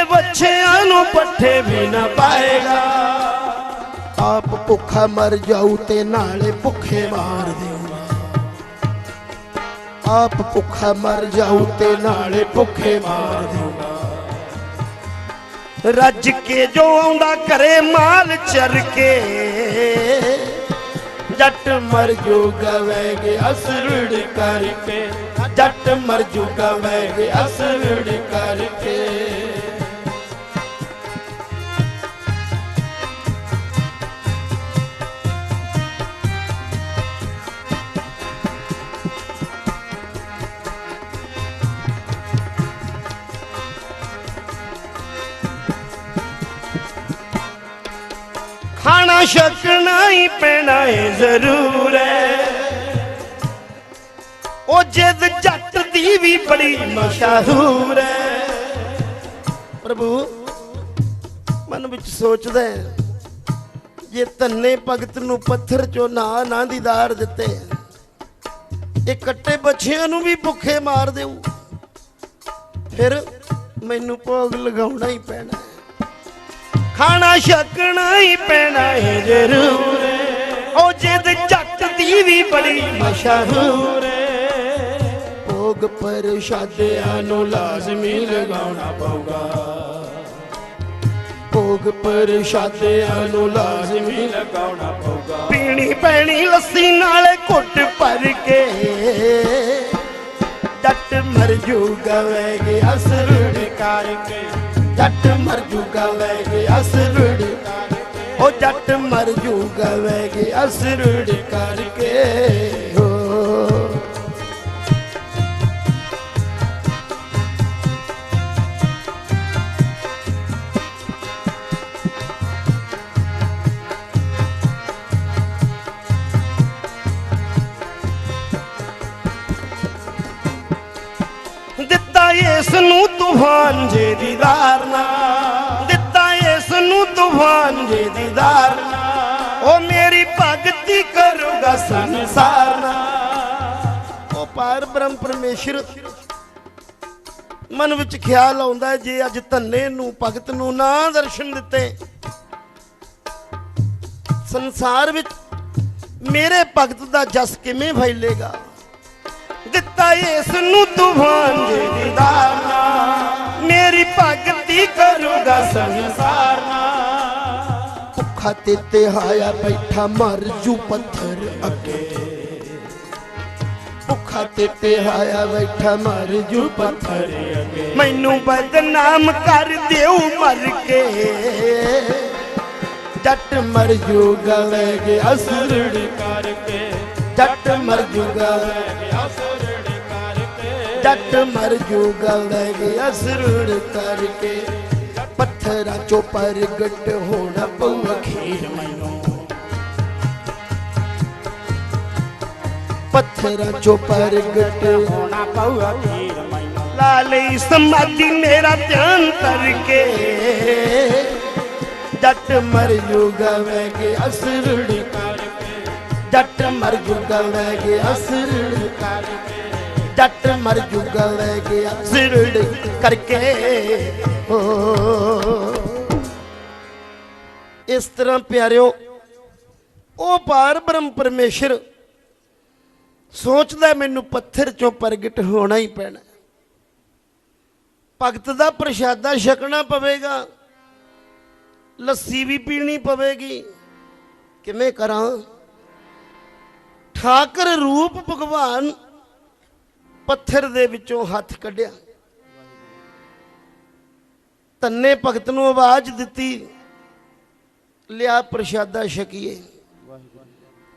बच्चियां नू पट्ठे भी ना पाएगा। आप भुखा मर जाऊ ते नाले भुखे मार देऊंगा, आप भुखा मर जाऊ ते नाले भुखे मार देऊंगा। रज के जो आउंदा करे माल चर के, जट मर जूगा वैगे असरड़ करके, जट मर जूगा वैगे असरड़ करके। ਖਾਣਾ ਛਕਣਾ ਹੀ ਪੈਣਾ ਏ ਜ਼ਰੂਰ ਹੈ ਉਹ ਜਿੱਦ ਜੱਟ ਦੀ ਵੀ ਬੜੀ ਮਸ਼ਹੂਰ ਹੈ ਪ੍ਰਭੂ ਮਨ ਵਿੱਚ ਸੋਚਦਾ ਹੈ ਜੇ ਧੰਨੇ ਭਗਤ ਨੂੰ ਪੱਥਰ ਚੋਂ ਨਾ ਦੀਦਾਰ ਦਿੱਤੇ ਇਹ ਕੱਟੇ ਬੱਚਿਆਂ ਨੂੰ ਵੀ ਭੁੱਖੇ ਮਾਰ ਦੇਊ ਫਿਰ ਮੈਨੂੰ ਭੋਗ ਲਗਾਉਣਾ ਹੀ ਪੈਣਾ ਖਾਣਾ ਛਕਣਾ ਹੀ ਪੈਣਾ ਹੈ ਜ਼ਰੂਰ ਉਹ ਜਿੱਦ ਜੱਟ ਦੀ ਵੀ ਬੜੀ ਮਸ਼ਹੂਰ ਭੋਗ ਪ੍ਰਸ਼ਾਦਿਆਂ ਨੂੰ ਲਾਜ਼ਮੀ ਲਗਾਉਣਾ ਪਊਗਾ ਭੋਗ ਪ੍ਰਸ਼ਾਦਿਆਂ ਨੂੰ ਲਾਜ਼ਮੀ ਲਗਾਉਣਾ ਪਊਗਾ ਪੀਣੀ ਪੈਣੀ ਲੱਸੀ ਨਾਲ ਘੁੱਟ ਭਰ ਕੇ ਜੱਟ ਮਰ ਜੂਗਾ ਵੈਗੇ ਅਸਰੁੜ ਕਰਕੇ ਜੱਟ ਮਰ ਜੂਗਾ ਵੈਗੇ ਅਸਰੁੜ ਉਹ ਜੱਟ ਮਰ ਜੂਗਾ ਵੈਗੇ ਅਸਰੁੜ ਕਰਕੇ ਹੋ ਦਿੱਤਾ ਇਸ ਨੂੰ ਤੂਫਾਨ ਜੇ ਦੀਦਾਰ ਨਾ ਦਿੱਤਾ ਇਸ ਨੂੰ ਤੂਫਾਨ ਜੇ ਦੀਦਾਰ ਨਾ ਉਹ ਮੇਰੀ ਭਗਤੀ ਕਰੂਗਾ ਸੰਸਾਰ ਨਾ ਉਹ ਪਾਰ ਬ੍ਰਹਮ ਪਰਮੇਸ਼ਰ ਮਨ ਵਿੱਚ ਖਿਆਲ ਆਉਂਦਾ ਜੇ ਅੱਜ ਧੰਨੇ ਨੂੰ ਭਗਤ ਨੂੰ ਨਾ ਦਰਸ਼ਨ ਦਿੱਤੇ ਸੰਸਾਰ ਵਿੱਚ ਮੇਰੇ ਭਗਤ ਦਾ ਜਸ ਕਿਵੇਂ ਫੈਲੇਗਾ ਦਿੱਤਾ ਇਸ ਨੂੰ ਤੂਫਾਨ ਜੇ ਦੀਦਾਰ ਨਾ ਮੇਰੀ ਭਗਤੀ ਕਰੂਗਾ ਸੰਸਾਰ ਨਾ ਭੁੱਖਾ ਤੇ ਤਿਹਾਇਆ ਬੈਠਾ ਮਰ ਜੂ ਪੱਥਰ ਅੱਗੇ ਭੁੱਖਾ ਤੇ ਤਿਹਾਇਆ ਬੈਠਾ ਮਰ ਜੂ ਪੱਥਰ ਅੱਗੇ ਮੈਨੂੰ ਬਦਨਾਮ ਕਰ ਦਿਓ ਮਰ ਕੇ ਜੱਟ ਮਰ ਜੂਗਾ ਵੈਗੇ ਅਸਰੜ ਕਰਕੇ ਜੱਟ ਮਰ ਜੂਗਾ ਜੱਟ ਮਰ ਜੂਗਾ ਵੈਗੇ ਅਸਰੜ ਕਰਕੇ ਪੱਥਰਾਂ ਚੋਂ ਪ੍ਰਗਟ ਹੋਣਾ ਪਊ ਅਖੀਰ ਮੈਨੂੰ ਪੱਥਰਾਂ ਚੋਂ ਪ੍ਰਗਟ ਹੋਣਾ ਪਊ ਅਖੀਰ ਮੈਨੂੰ ਲਾ ਲਈ ਸਮਾਧੀ ਮੇਰਾ ਧਿਆਨ ਕਰਕੇ ਜੱਟ ਮਰ ਜੂਗਾ ਵੈਗੇ ਅਸਰੜ ਕਰਕੇ ਜੱਟ ਮਰ ਜੂਗਾ ਵੈਗੇ ਅਸਰੜ ਕਰਕੇ ਜੱਟ ਮਰ ਜੂਗਾ ਵੈਗੇ ਅਸਰੜ ਕਰਕੇ ਇਸ ਤਰ੍ਹਾਂ ਪਿਆਰਿਓ ਉਹ ਪਾਰ ਬ੍ਰਹਮ ਪਰਮੇਸ਼ਰ ਸੋਚਦਾ ਮੈਨੂੰ ਪੱਥਰ ਚੋਂ ਪ੍ਰਗਟ ਹੋਣਾ ਹੀ ਪੈਣਾ ਭਗਤ ਦਾ ਪ੍ਰਸ਼ਾਦਾ ਛਕਣਾ ਪਵੇਗਾ ਲੱਸੀ ਵੀ ਪੀਣੀ ਪਵੇਗੀ ਕਿਵੇਂ ਕਰਾਂ ਠਾਕਰ ਰੂਪ ਭਗਵਾਨ ਪੱਥਰ ਦੇ ਵਿੱਚੋਂ ਹੱਥ ਕੱਢਿਆ ਧੰਨੇ ਭਗਤ ਨੂੰ ਆਵਾਜ਼ ਦਿੱਤੀ ਲਿਆ ਪ੍ਰਸ਼ਾਦਾ ਛਕੀਏ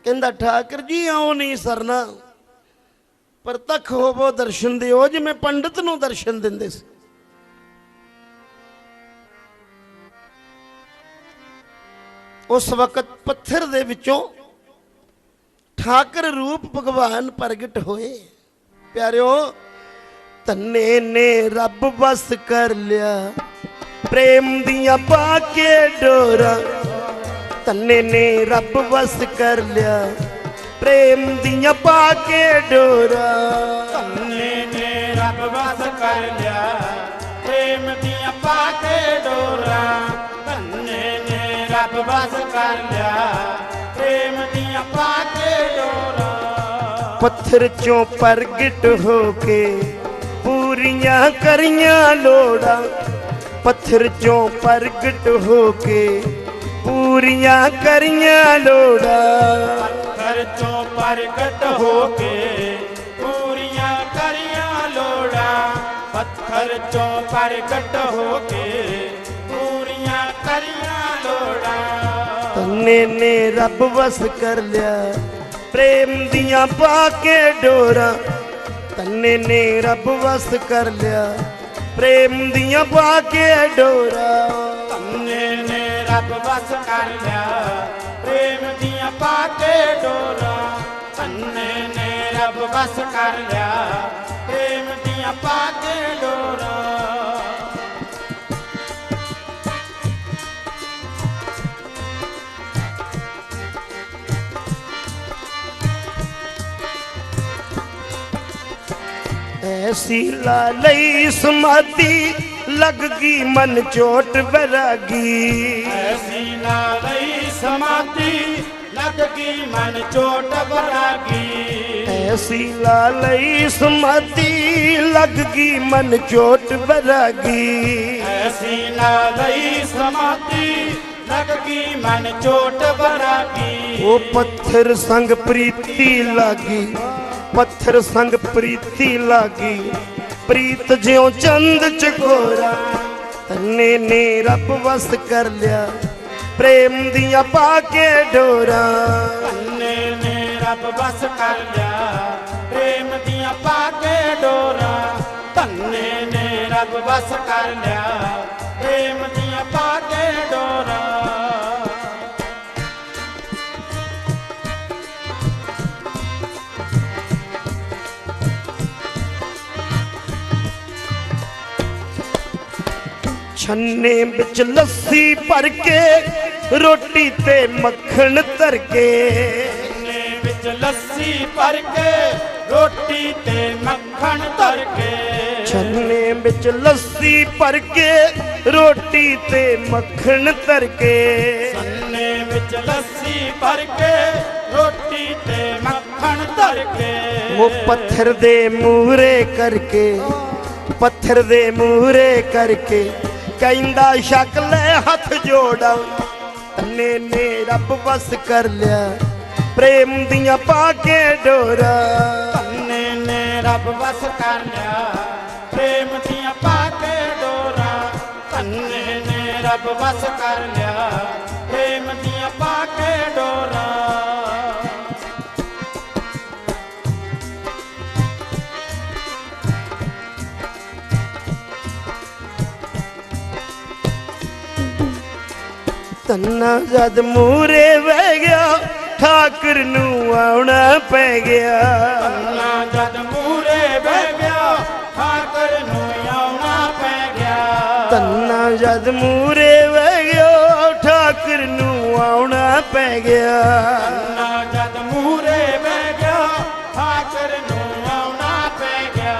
ਕਹਿੰਦਾ ਠਾਕਰ ਜੀ ਆਓ ਨਹੀਂ ਸਰਨਾ ਪ੍ਰਤੱਖ ਹੋਵੋ ਦਰਸ਼ਨ ਦਿਓ ਜਿਵੇਂ ਪੰਡਤ ਨੂੰ ਦਰਸ਼ਨ ਦਿੰਦੇ ਸੀ ਉਸ ਵਕਤ ਪੱਥਰ ਦੇ ਵਿੱਚੋਂ ਠਾਕਰ ਰੂਪ ਭਗਵਾਨ ਪ੍ਰਗਟ ਹੋਏ ਪਿਆਰਿਓ ਧੰਨੇ ਨੇ ਰੱਬ ਵਸ ਕਰ ਲਿਆ ਪ੍ਰੇਮ ਦੀਆਂ ਪਾ ਕੇ ਡੋਰਾ ਧੰਨੇ ਨੇ ਰੱਬ ਵਸ ਕਰ ਲਿਆ ਪ੍ਰੇਮ ਦੀਆਂ ਪਾ ਕੇ ਡੋਰਾ ਧੰਨੇ ਨੇ ਰੱਬ ਵਸ ਕਰ ਲਿਆ ਪ੍ਰੇਮ ਦੀਆਂ ਪਾ ਕੇ ਡੋਰਾ ਧੰਨੇ ਨੇ ਰੱਬ ਵਸ ਕਰ ਲਿਆ ਪ੍ਰੇਮ ਦੀਆਂ ਪਾ ਕੇ ਡੋਰਾ ਪੱਥਰ ਚੋਂ ਪ੍ਰਗਟ ਹੋ ਕੇ ਪੂਰੀਆਂ ਕਰੀਆਂ ਲੋੜਾਂ ਪੱਥਰ ਚੋਂ ਪ੍ਰਗਟ ਹੋ ਕੇ ਪੂਰੀਆਂ ਕਰੀਆਂ ਲੋੜਾਂ ਪੱਥਰ ਚੋਂ ਪ੍ਰਗਟ ਹੋ ਕੇ ਪੂਰੀਆਂ ਕਰੀਆਂ ਲੋੜਾਂ ਪੱਥਰ ਚੋਂ ਪ੍ਰਗਟ ਹੋ ਕੇ ਪੂਰੀਆਂ ਕਰੀਆਂ ਲੋੜਾਂ ਧੰਨੇ ਨੇ ਰੱਬ ਵਸ ਕਰ ਲਿਆ ਪ੍ਰੇਮ ਦੀਆਂ ਪਾ ਕੇ ਡੋਰਾ ਧੰਨੇ ਨੇ ਰੱਬ ਵਸ ਕਰ ਲਿਆ ਪ੍ਰੇਮ ਦੀਆਂ ਪਾ ਕੇ ਡੋਰਾ ਧੰਨੇ ਨੇ ਰੱਬ ਵਸ ਕਰ ਲਿਆ ਪਾ ਕੇ ਡੋਰਾਂ ਧੰਨੇ ਨੇ ਰੱਬ ਵਸ ਕਰ ਲਿਆ ਪ੍ਰੇਮ ਦੀਆਂ ਪਾ ਕੇ ਡੋਰਾਂ ऐसी ला लई समाधि लग गई मन चोट बैरागी ऐसी ला लई समाधि लग गई मन चोट बैरागी ऐसी ला लई समाधि लग गई मन चोट बैरागी ऐसी ला लई समाधि लग गई मन चोट बैरागी वो पत्थर संग प्रीति लागी पत्थर संग प्रीति लागी प्रीत ज्यों चंद चकोरा तन्ने ने रब वस कर लिया प्रेम दिया पाके डोरा तन्ने ने रब वस कर लिया प्रेम दिया पाके डोरा तन्ने ने रब वस कर लिया प्रेम दिया पाके डोरा छन्ने बिच लस्सी भर के रोटी ते मक्खन धर के छन्ने बिच लस्सी भर के रोटी ते मक्खन धर के छन्ने बिच लस्सी भर के रोटी ते मक्खन धर के छन्ने बिच लस्सी भर के रोटी ते मक्खन धर के वो पत्थर दे मूरे करके पत्थर दे मूरे करके कहंदा शक्ल हथ जोड़ा तन्ने ने रब बस कर लिया प्रेम दिया पाके डोरा तन्ने ने रब बस कर लिया प्रेम दिया पाके डोरा तन्ने ने रब बस कर लिया प्रेम दिया पाके डोरा तन्ना जद मूरे बह गया ठाकर नू आउना पै गया तन्ना जद मूरे बह गया ठाकर नू आउना पै गया तन्ना जद मूरे बह गया ठाकर नू आउना पै गया तन्ना जद मूरे बह गया ठाकर नू आउना पै गया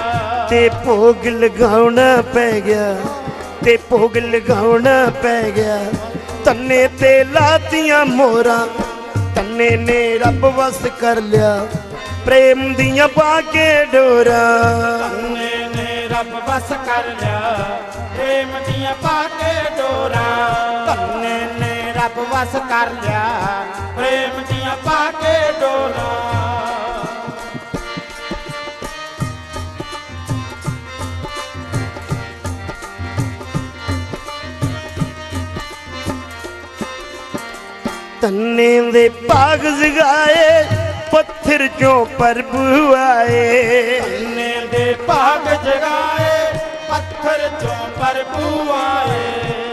ते भोग लगाउना पै गया ते भोग लगाउना पै गया तन्ने ते लातियां मोरा तन्ने ने रब वस कर लिया प्रेम दिया पाके डोरा तन्ने ने रब बस कर लिया प्रेम दिया पाके डोरा तन्ने ने रब बस कर लिया प्रेम दिया पाके डोरा तन्ने दे भाग जगाए पत्थर चों प्रभु आए तन्ने दे भाग जगाए पत्थर चों प्रभु आए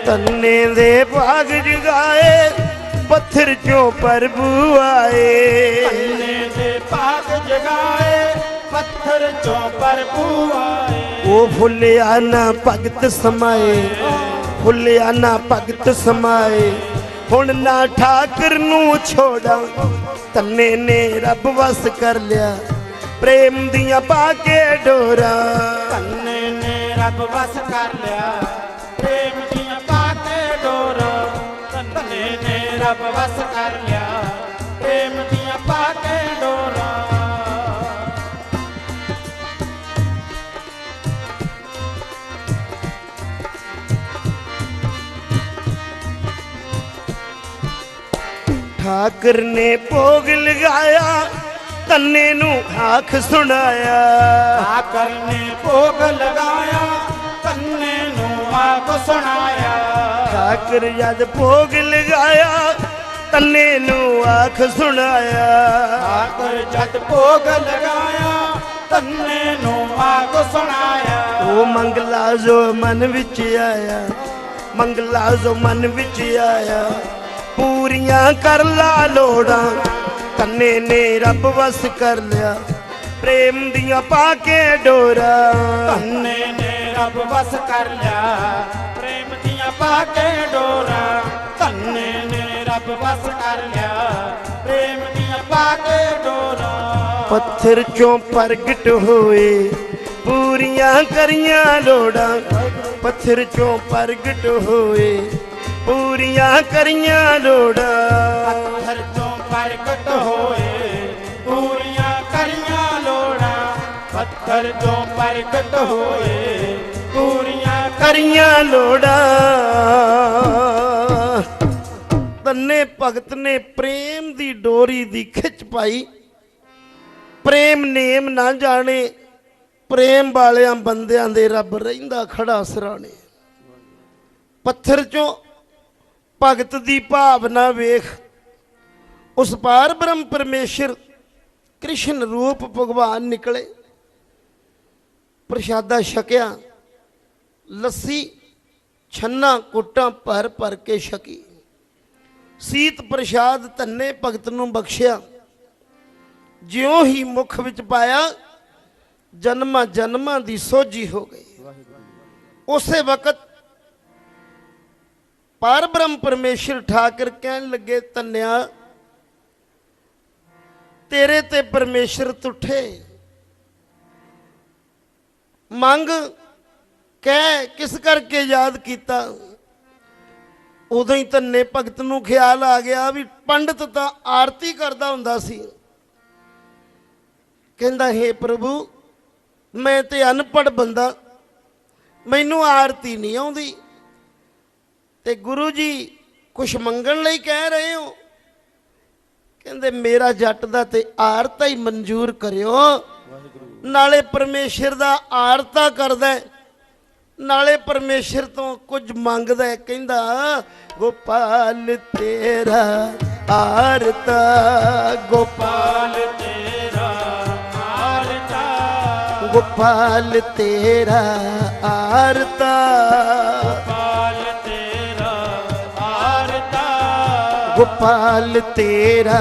तन्ने दे भाग जगाए पत्थर चों प्रभु आए तन्ने दे भाग जगाए पत्थर चों प्रभु आए वो फुलिया ना भगत समाए फुलिया ना भगत समाए हुण ना ठाकर नू छोड़ा तन्ने ने रब वस कर लिया प्रेम दिया पाके डोरा तन्ने ने रब वस कर लिया प्रेम दिया पाके डोरा तन्ने ने रब वस कर लिया प्रेम दिया पाके डोरा ठाकर ने भोग लगाया तन्ने नू आख सुनाया ठाकर ने भोग लगाया तन्ने नू आख सुनाया ठाकर जद भोग लगाया तन्ने नू आख सुनाया ठाकर जद भोग लगाया तन्ने नू आख सुनाया वो मंगला जो मन विच आया मंगला जो मन विच आया ਪੂਰੀਆਂ ਕਰ ਲਾ ਲੋੜਾਂ ਤੰਨੇ ਨੇ ਰੱਬ ਵਸ ਕਰ ਲਿਆ ਪ੍ਰੇਮ ਦੀਆਂ ਪਾ ਕੇ ਡੋਰਾ ਧੰਨੇ ਨੇ ਰੱਬ ਵਸ ਕਰ ਲਿਆ ਪ੍ਰੇਮ ਦੀਆਂ ਪਾ ਕੇ ਡੋਰਾ ਧੰਨੇ ਨੇ ਰੱਬ ਵਸ ਕਰ ਲਿਆ ਪ੍ਰੇਮ ਦੀਆਂ ਪਾ ਕੇ ਡੋਰਾ ਪੱਥਰ ਚੋਂ ਪ੍ਰਗਟ ਹੋਏ ਪੂਰੀਆਂ ਕਰੀਆਂ ਲੋੜਾਂ ਪੱਥਰ ਚੋਂ ਪ੍ਰਗਟ ਹੋਏ ਪੂਰੀਆਂ ਕਰੀਆਂ ਲੋੜਾਂ ਪੱਥਰ ਚੋਂ ਪ੍ਰਗਟ ਹੋਏ ਪੂਰੀਆਂ ਕਰੀਆਂ ਲੋੜਾਂ ਪੱਥਰ ਚੋਂ ਪ੍ਰਗਟ ਹੋਏ ਪੂਰੀਆਂ ਕਰੀਆਂ ਲੋੜਾਂ ਤੰਨੇ ਭਗਤ ਨੇ ਪ੍ਰੇਮ ਦੀ ਡੋਰੀ ਦੀ ਖਿੱਚ ਪਾਈ ਪ੍ਰੇਮ ਨੇਮ ਨਾ ਜਾਣੇ ਪ੍ਰੇਮ ਵਾਲਿਆਂ ਬੰਦਿਆਂ ਦੇ ਰੱਬ ਰਹਿੰਦਾ ਖੜਾ ਸਰਾਣੇ ਪੱਥਰ ਚੋਂ ਭਗਤ ਦੀ ਭਾਵਨਾ ਵੇਖ ਉਸ ਪਾਰ ਬ੍ਰਹਮ ਪਰਮੇਸ਼ਰ ਕ੍ਰਿਸ਼ਨ ਰੂਪ ਭਗਵਾਨ ਨਿਕਲੇ ਪ੍ਰਸ਼ਾਦਾ ਛਕਿਆ ਲੱਸੀ ਛੰਨਾ ਕੁੱਟਾਂ ਭਰ ਭਰ ਕੇ ਛਕੀ ਸੀਤ ਪ੍ਰਸ਼ਾਦ ਧੰਨੇ ਭਗਤ ਨੂੰ ਬਖਸ਼ਿਆ ਜਿਉਂ ਹੀ ਮੁਖ ਵਿੱਚ ਪਾਇਆ ਜਨਮਾਂ ਜਨਮਾਂ ਦੀ ਸੋਝੀ ਹੋ ਗਈ ਉਸੇ ਵਕਤ ਪਰ ਬ੍ਰਹਮ ਪਰਮੇਸ਼ਰ ਠਾਕਰ ਕਹਿਣ ਲੱਗੇ ਧੰਨਿਆ ਤੇਰੇ ਤੇ ਪਰਮੇਸ਼ਰ ਤੁਠੇ ਮੰਗ ਕਹਿ ਕਿਸ ਕਰਕੇ ਯਾਦ ਕੀਤਾ ਉਦੋਂ ਹੀ ਧੰਨੇ ਭਗਤ ਨੂੰ ਖਿਆਲ ਆ ਗਿਆ ਵੀ ਪੰਡਤ ਤਾਂ ਆਰਤੀ ਕਰਦਾ ਹੁੰਦਾ ਸੀ ਕਹਿੰਦਾ ਹੇ ਪ੍ਰਭੂ ਮੈਂ ਤੇ ਅਨਪੜ੍ਹ ਬੰਦਾ ਮੈਨੂੰ ਆਰਤੀ ਨਹੀਂ ਆਉਂਦੀ ਤੇ ਗੁਰੂ ਜੀ ਕੁਛ ਮੰਗਣ ਲਈ ਕਹਿ ਰਹੇ ਹੋ ਕਹਿੰਦੇ ਮੇਰਾ ਜੱਟ ਦਾ ਤੇ ਆਰਤਾ ਹੀ ਮਨਜ਼ੂਰ ਕਰਿਓ ਨਾਲੇ ਪਰਮੇਸ਼ਰ ਦਾ ਆਰਤਾ ਕਰਦਾ ਨਾਲੇ ਪਰਮੇਸ਼ਰ ਤੋਂ ਕੁਝ ਮੰਗਦਾ ਕਹਿੰਦਾ ਗੋਪਾਲ ਤੇਰਾ ਆਰਤਾ ਗੋਪਾਲ ਤੇਰਾ ਆਰਤਾ ਗੋਪਾਲ ਤੇਰਾ ਆਰਤਾ ਗੋਪਾਲ ਤੇਰਾ ਆਰਤਾ ਗੋਪਾਲ ਤੇਰਾ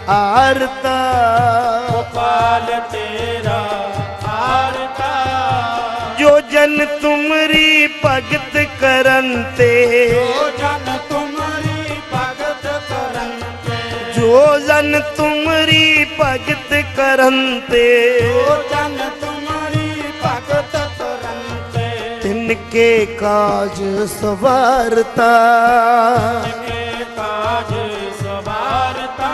ਆਰਤਾ ਗੋਪਾਲ ਤੇਰਾ ਆਰਤਾ ਜੋ ਜਨ ਤੁਮਰੀ ਭਗਤ ਕਰਨ ਤੇ ਜੋ ਜਨ ਤੁਮਰੀ ਭਗਤ ਕਰਨ ਤੇ ਜੋ ਜਨ ਤੁਮਰੀ ਭਗਤ ਕਰਨ ਤੇ ਜੋ ਜਨ ਤੁਮਰੀ ਭਗਤ ਕਰਨ ਤੇ ਤਿਨਕੇ ਕਾਜ ਸਵਾਰਤਾ ਕੇ ਕਾਜ ਸਵਾਰਤਾ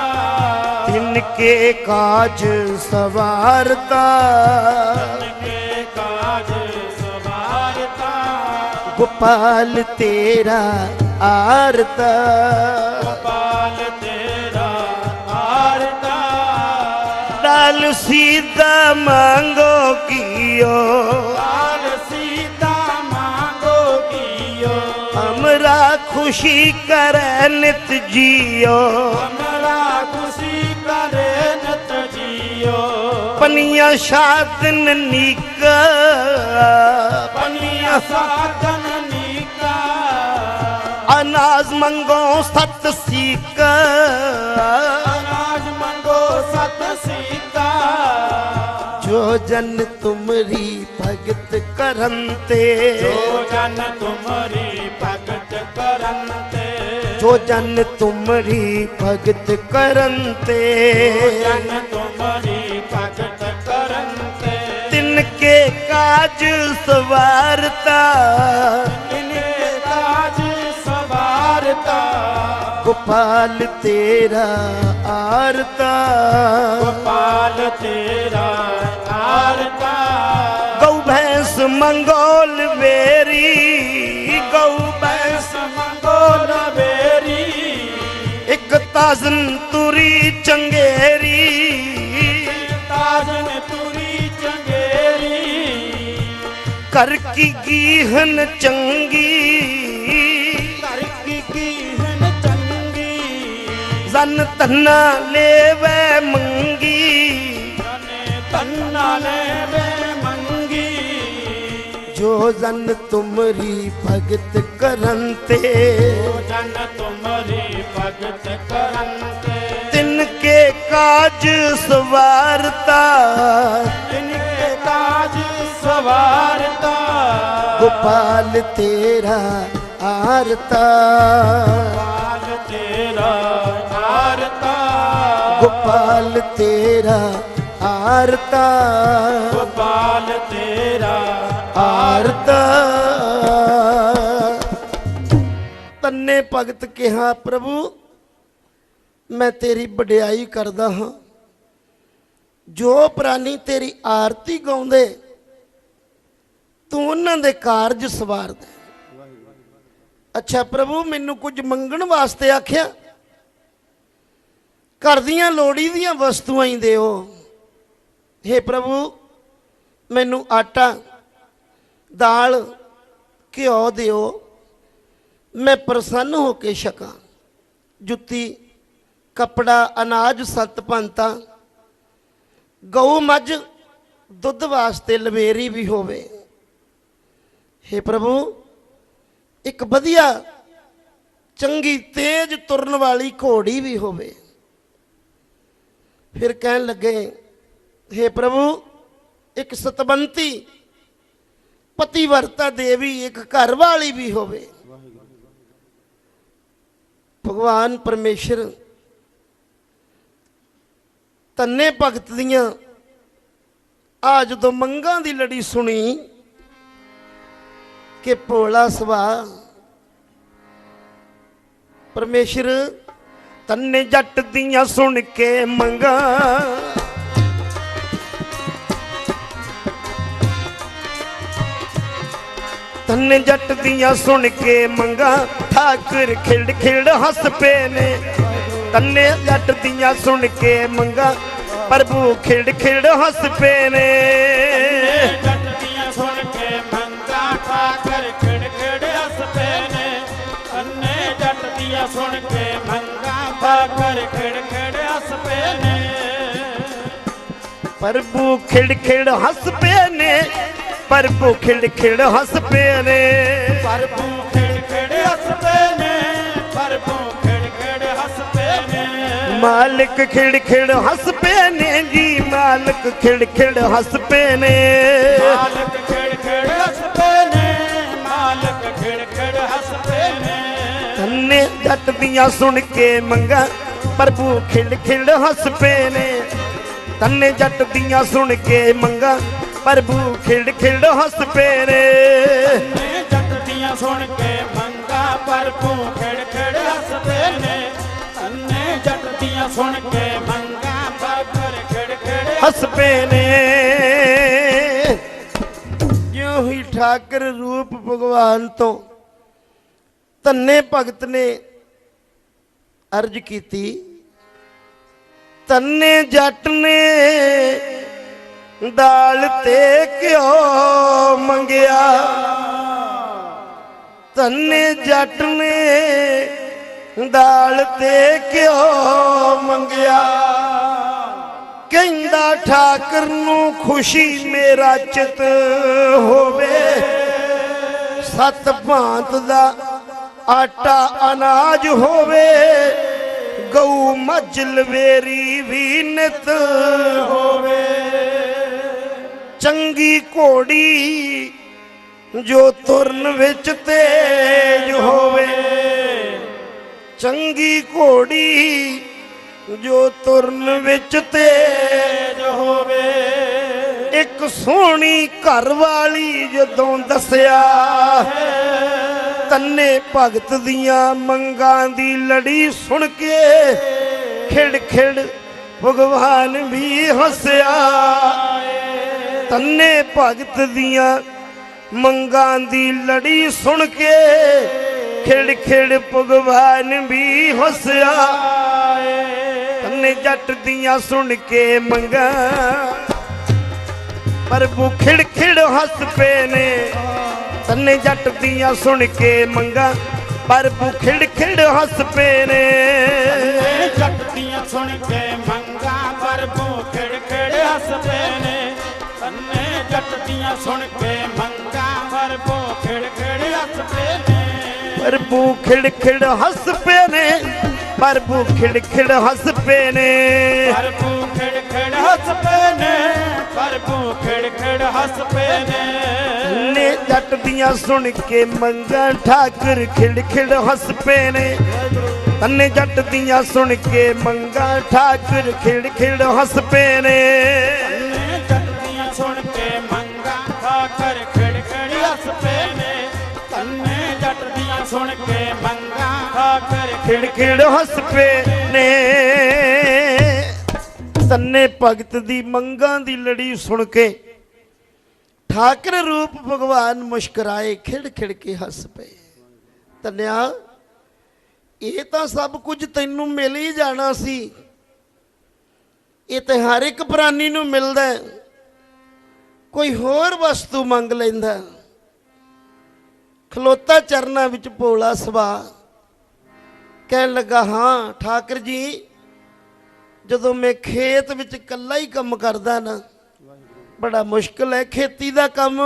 ਤਿਨਕੇ ਕਾਜ ਸਵਾਰਤਾ ਕੇ ਕਾਜ ਸਵਾਰਤਾ ਗੋਪਾਲ ਤੇਰਾ ਆਰਤਾ ਗੋਪਾਲ ਤੇਰਾ ਆਰਤਾ डाल सीता मांगो कियो ਲਾਲ ਸੀਤਾ ਮਾਂਗੋ ਕੀਓ हमरा खुशी करे नित जियो ਹਮਰਾ ਖੁਸ਼ੀ ਕਰੇ ਨਤ ਜੀਓ पनिया शादन नीका ਪਨੀਆ ਸਾਧਨ ਨੀਕਾ अनाज मंगो सत सीका ਅਨਾਜ ਮੰਗੋ ਸਤ ਸੀਤਾ जो जन तुमरी भगत करन ते ਜੋ ਜਨ ਤੁਮਰੀ ਭਗਤ ਕਰਨ ਤੇ जो जन तुमरी भगत करन ते ਜਨ ਤੁਮਰੀ ਭਗਤ ਕਰਨ ਤੇ तिनके काज सवारता ਇਨੇ ਕਾਜ ਸਵਾਰਤਾ गोपाल तेरा आरता ਗੋਪਾਲ ਤੇਰਾ ਆਰਤਾ गौ भैंस मंगोल वेरी गौ भैंस ਮੰਗੋਲ ਵੇਰੀ एक ताजन तुरी चंगेरी ਤਾਜਨ ਤੁਰੀ ਚੰਗੇਰੀ कर की गीहन चंगी ਕਰ ਕੀ ਕੀਹਨ ਚੰਗੀ जन तना लेवे मंगी ਜਨੇ ਤੰਨਾ ਲੈਵੇ ਮੰਗੀ जो जन तुमरी भगत करन ते ਜੋ ਤਨ ਤੁਮਰੀ ਭਗਤ ਕਰੰਤੇ तिनके काज सवारता तिनके काज सवारता गोपाल तेरा आरता गोपाल तेरा आरता गोपाल तेरा आरता गोपाल तेरा आरता तन्ने भगत कहा प्रभु मैं तेरी वडियाई करदा हाँ जो प्राणी तेरी आरती गाउंदे तू उन्हां दे कारज सवार दे। अच्छा प्रभु मैनू कुछ मंगण वास्ते आख्या घर दियां लोड़ी दियां वस्तुआं ही दिओ। हे प्रभु मैनू आटा दाल घिओ दिओ मैं प्रसन्न हो के छकां। जुत्ती कपड़ा अनाज सत पंता गऊ मझ दुध वास्ते लवेरी भी होवे। हे प्रभु एक वधिया चंगी तेज तुरन वाली घोड़ी भी होवे। फिर कहन लगे हे प्रभु एक सतबंती पतिवर्ता देवी एक घर वाली भी होवे। भगवान परमेश्वर तन्ने भगत दियां आ जदों मंगां दी लड़ी सुनी कि भोला सुभा परमेश्वर तन्ने जट दियां सुन के मंगां तन्ने जट दियां सुन के मंगां ठाकुर खिड़ खिड़ हस पे ने। तन्ने जट दियां सुन के मंगा प्रभु खिड़ खिड़ हस पे ने। जट दियां सुन के मंगा ठाकुर खिड़ खिड़ हस पे ने। तन्ने जट दियां सुन के मंगा ठाकुर खिड़ खिड़ हस पे ने। प्रभु खिड़ खिड़ हस पे ने प्रभु खिड़ खिड़ हस पे ने। प्रभु खिड़ खिड़ हस पे ने प्रभु खिड़ खिड़ हस पे ने। मालिक खिड़ खिड़ हस पे ने जी मालिक खिड़ खिड़ हस पे ने। मालिक खिड़ खिड़ हस पे ने मालिक खिड़ खिड़ हस पे ने। तन्ने जट दियां सुन के मंगा प्रभु खिड़ खिड़ हस पे ने। तन्ने जट दियां सुन के मंगा प्रभु खिड़ खिड़ हस पे ने। जट दियां सुन के मंगा प्रभु खिड़ खिड़ हस पे ने। तन्ने जट दियां सुन के मंगा प्रभु खिड़ खिड़ हस पे ने। ज्यों ही ठाकर रूप भगवान तो तन्ने भगत ने अर्ज कीती तन्ने जट ने दाल ते घ्यो मंगिया। तन्ने जट ने दाल ते घ्यो मंगिया। कहंदा ठाकर नूं खुशी मेरा चित होवे। सत भांत दा आटा अनाज होवे। गऊ मझ लवेरी भी नित होवे। चंगी घोड़ी जो तुरन विच तेज होवे। चंगी घोड़ी जो तुरन विच तेज होवे। एक सोहनी घर वाली जदों दसिया तन्ने भगत दियां मंगां दी लड़ी सुन के खिड़ खिड़ भगवान भी हंसिया। तन्ने भगत दियां मंगां दी लड़ी सुन के खिड़ खिड़ भगवान भी हंसिया। तन्ने जट दियां सुन के मंगां प्रभु खिड़ खिड़ हंस पे ने। तन्ने जट दियां सुन के मंगा प्रभु खिड़ खिड़ हंस पे ने। जट दियां सुन के मंगा प्रभु खिड़ खिड़ हंस पे ने। तन्ने जट दियां सुन के मंगा प्रभु खिड़ खिड़ हंस पे ने। ਪ੍ਰਭੂ ਖਿੜ ਖਿੜ ਹੱਸ ਪਏ ਨੇ, ਪ੍ਰਭੂ ਖਿੜ ਖਿੜ ਹੱਸ ਪਏ ਨੇ। ਪ੍ਰਭੂ ਖਿੜ ਖਿੜ ਹੱਸ ਪਏ ਨੇ, ਪ੍ਰਭੂ ਖਿੜ ਖਿੜ ਹੱਸ ਪਏ ਨੇ। ਨੇ ਜੱਟ ਦੀਆਂ ਸੁਣ ਕੇ ਮੰਗਾਂ ਠਾਕੁਰ ਖਿੜ ਖਿੜ ਹੱਸ ਪਏ ਨੇ। ਤੰਨੇ ਜੱਟ ਦੀਆਂ ਸੁਣ ਕੇ ਮੰਗਾਂ ਠਾਕੁਰ ਖਿੜ ਖਿੜ ਹੱਸ ਪਏ ਨੇ। ਤੰਨੇ ਜੱਟ ਦੀਆਂ ਸੁਣ ਕੇ ਮੰਗਾਂ ਠਾਕੁਰ ਖਿੜ ਖਿੜ ਹੱਸ ਪਏ ਨੇ। ਤੰਨੇ ਜੱਟ ਦੀਆਂ ਸੁਣ ਕੇ ਮੰਗਾਂ ਠਾਕੁਰ ਖਿੜ ਖਿੜ ਹੱਸ ਪਏ ਨੇ। ਤੰਨੇ ਭਗਤ ਦੀ ਮੰਗਾਂ ਦੀ ਲੜੀ ਸੁਣ ਕੇ ਠਾਕਰ ਰੂਪ ਭਗਵਾਨ ਮੁਸਕਰਾਏ, ਖਿੜ ਖਿੜ ਕੇ ਹੱਸ ਪਏ। ਤੰਨਿਆ ਇਹ ਤਾਂ ਸਭ ਕੁਝ ਤੈਨੂੰ ਮਿਲ ਹੀ ਜਾਣਾ ਸੀ, ਇਹ ਤੇ ਹਰ ਇੱਕ ਪ੍ਰਾਨੀ ਨੂੰ ਮਿਲਦਾ। ਕੋਈ ਹੋਰ ਵਸਤੂ ਮੰਗ ਲੈਂਦਾ। ਖਲੋਤਾ ਚਰਨਾਂ ਵਿੱਚ ਭੋਲਾ ਸਵਾ ਕਹਿਣ ਲੱਗਾ, ਹਾਂ ਠਾਕਰ ਜੀ, ਜਦੋਂ ਮੈਂ ਖੇਤ ਵਿੱਚ ਇਕੱਲਾ ਹੀ ਕੰਮ ਕਰਦਾ ਨਾ, ਬੜਾ ਮੁਸ਼ਕਲ ਹੈ ਖੇਤੀ ਦਾ ਕੰਮ।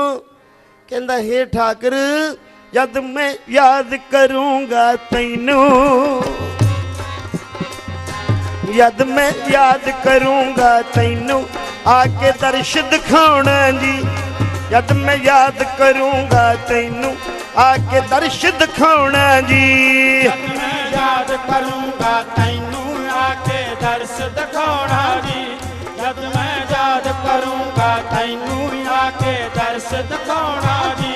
ਕਹਿੰਦਾ, ਹੇ ਠਾਕਰ, ਜਦ ਮੈਂ ਯਾਦ ਕਰੂੰਗਾ ਤੈਨੂੰ, ਜਦ ਮੈਂ ਯਾਦ ਕਰੂੰਗਾ ਤੈਨੂੰ, ਆ ਕੇ ਦਰਸ਼ ਦਿਖਾਉਣਾ ਜੀ। ਜਦ ਮੈਂ ਯਾਦ ਕਰੂੰਗਾ ਤੈਨੂੰ, ਆ ਕੇ ਦਰਸ਼ ਦਿਖਾਉਣਾ ਜੀ। ਜਦ ਮੈਂ ਯਾਦ ਕਰੂੰਗਾ ਤੈਨੂੰ, ਆ ਕੇ ਦਰਸ ਦਿਖਾਉਣਾ ਜੀ। ਜਦ ਮੈਂ ਯਾਦ ਕਰੂੰਗਾ ਤੈਨੂੰ, ਆ ਕੇ ਦਰਸ ਦਿਖਾਉਣਾ ਜੀ।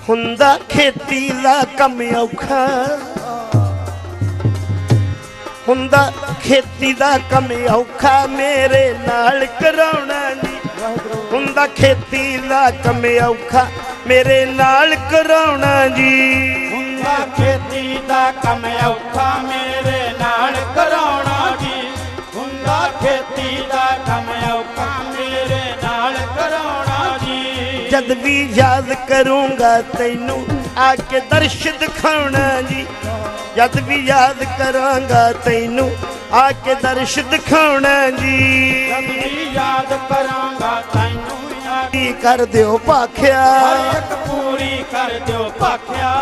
ਹੁੰਦਾ ਖੇਤੀ ਦਾ ਕੰਮ ਔਖਾ, ਹੁੰਦਾ ਖੇਤੀ ਦਾ ਕੰਮ ਔਖਾ, ਮੇਰੇ ਨਾਲ ਕਰਾਉਣਾ ਜੀ। ਹੁੰਦਾ ਖੇਤੀ ਦਾ ਕੰਮ ਔਖਾ, ਮੇਰੇ ਨਾਲ ਕਰਾਉਣਾ ਜੀ। ਹੁੰਦਾ ਖੇਤੀ ਦਾ ਕੰਮ ਔਖਾ, ਮੇਰੇ ਨਾਲ ਕਰਾਉਣਾ ਜੀ। ਹੁੰਦਾ ਖੇਤੀ ਦਾ ਕੰਮ ਔਖਾ, ਮੇਰੇ ਨਾਲ ਕਰਾਉਣਾ ਜੀ। ਜਦ ਵੀ ਯਾਦ ਕਰੂੰਗਾ ਤੈਨੂੰ, ਆ ਕੇ ਦਰਸ਼ ਦਿਖਾਉਣਾ ਜੀ। ਜਦ ਵੀ ਯਾਦ ਕਰਾਂਗਾ ਤੈਨੂੰ, ਆ ਕੇ ਦਰਸ਼ ਦਿਖਾਉਣਾ ਜੀ। ਜਦ ਵੀ ਯਾਦ ਕਰਾਂਗਾ ਤੈਨੂੰ, ਆ ਕੀ ਕਰ ਦਿਓ ਭਾਖਿਆ ਹਰ ਇੱਕ ਪੂਰੀ ਕਰ ਦਿਓ ਭਾਖਿਆ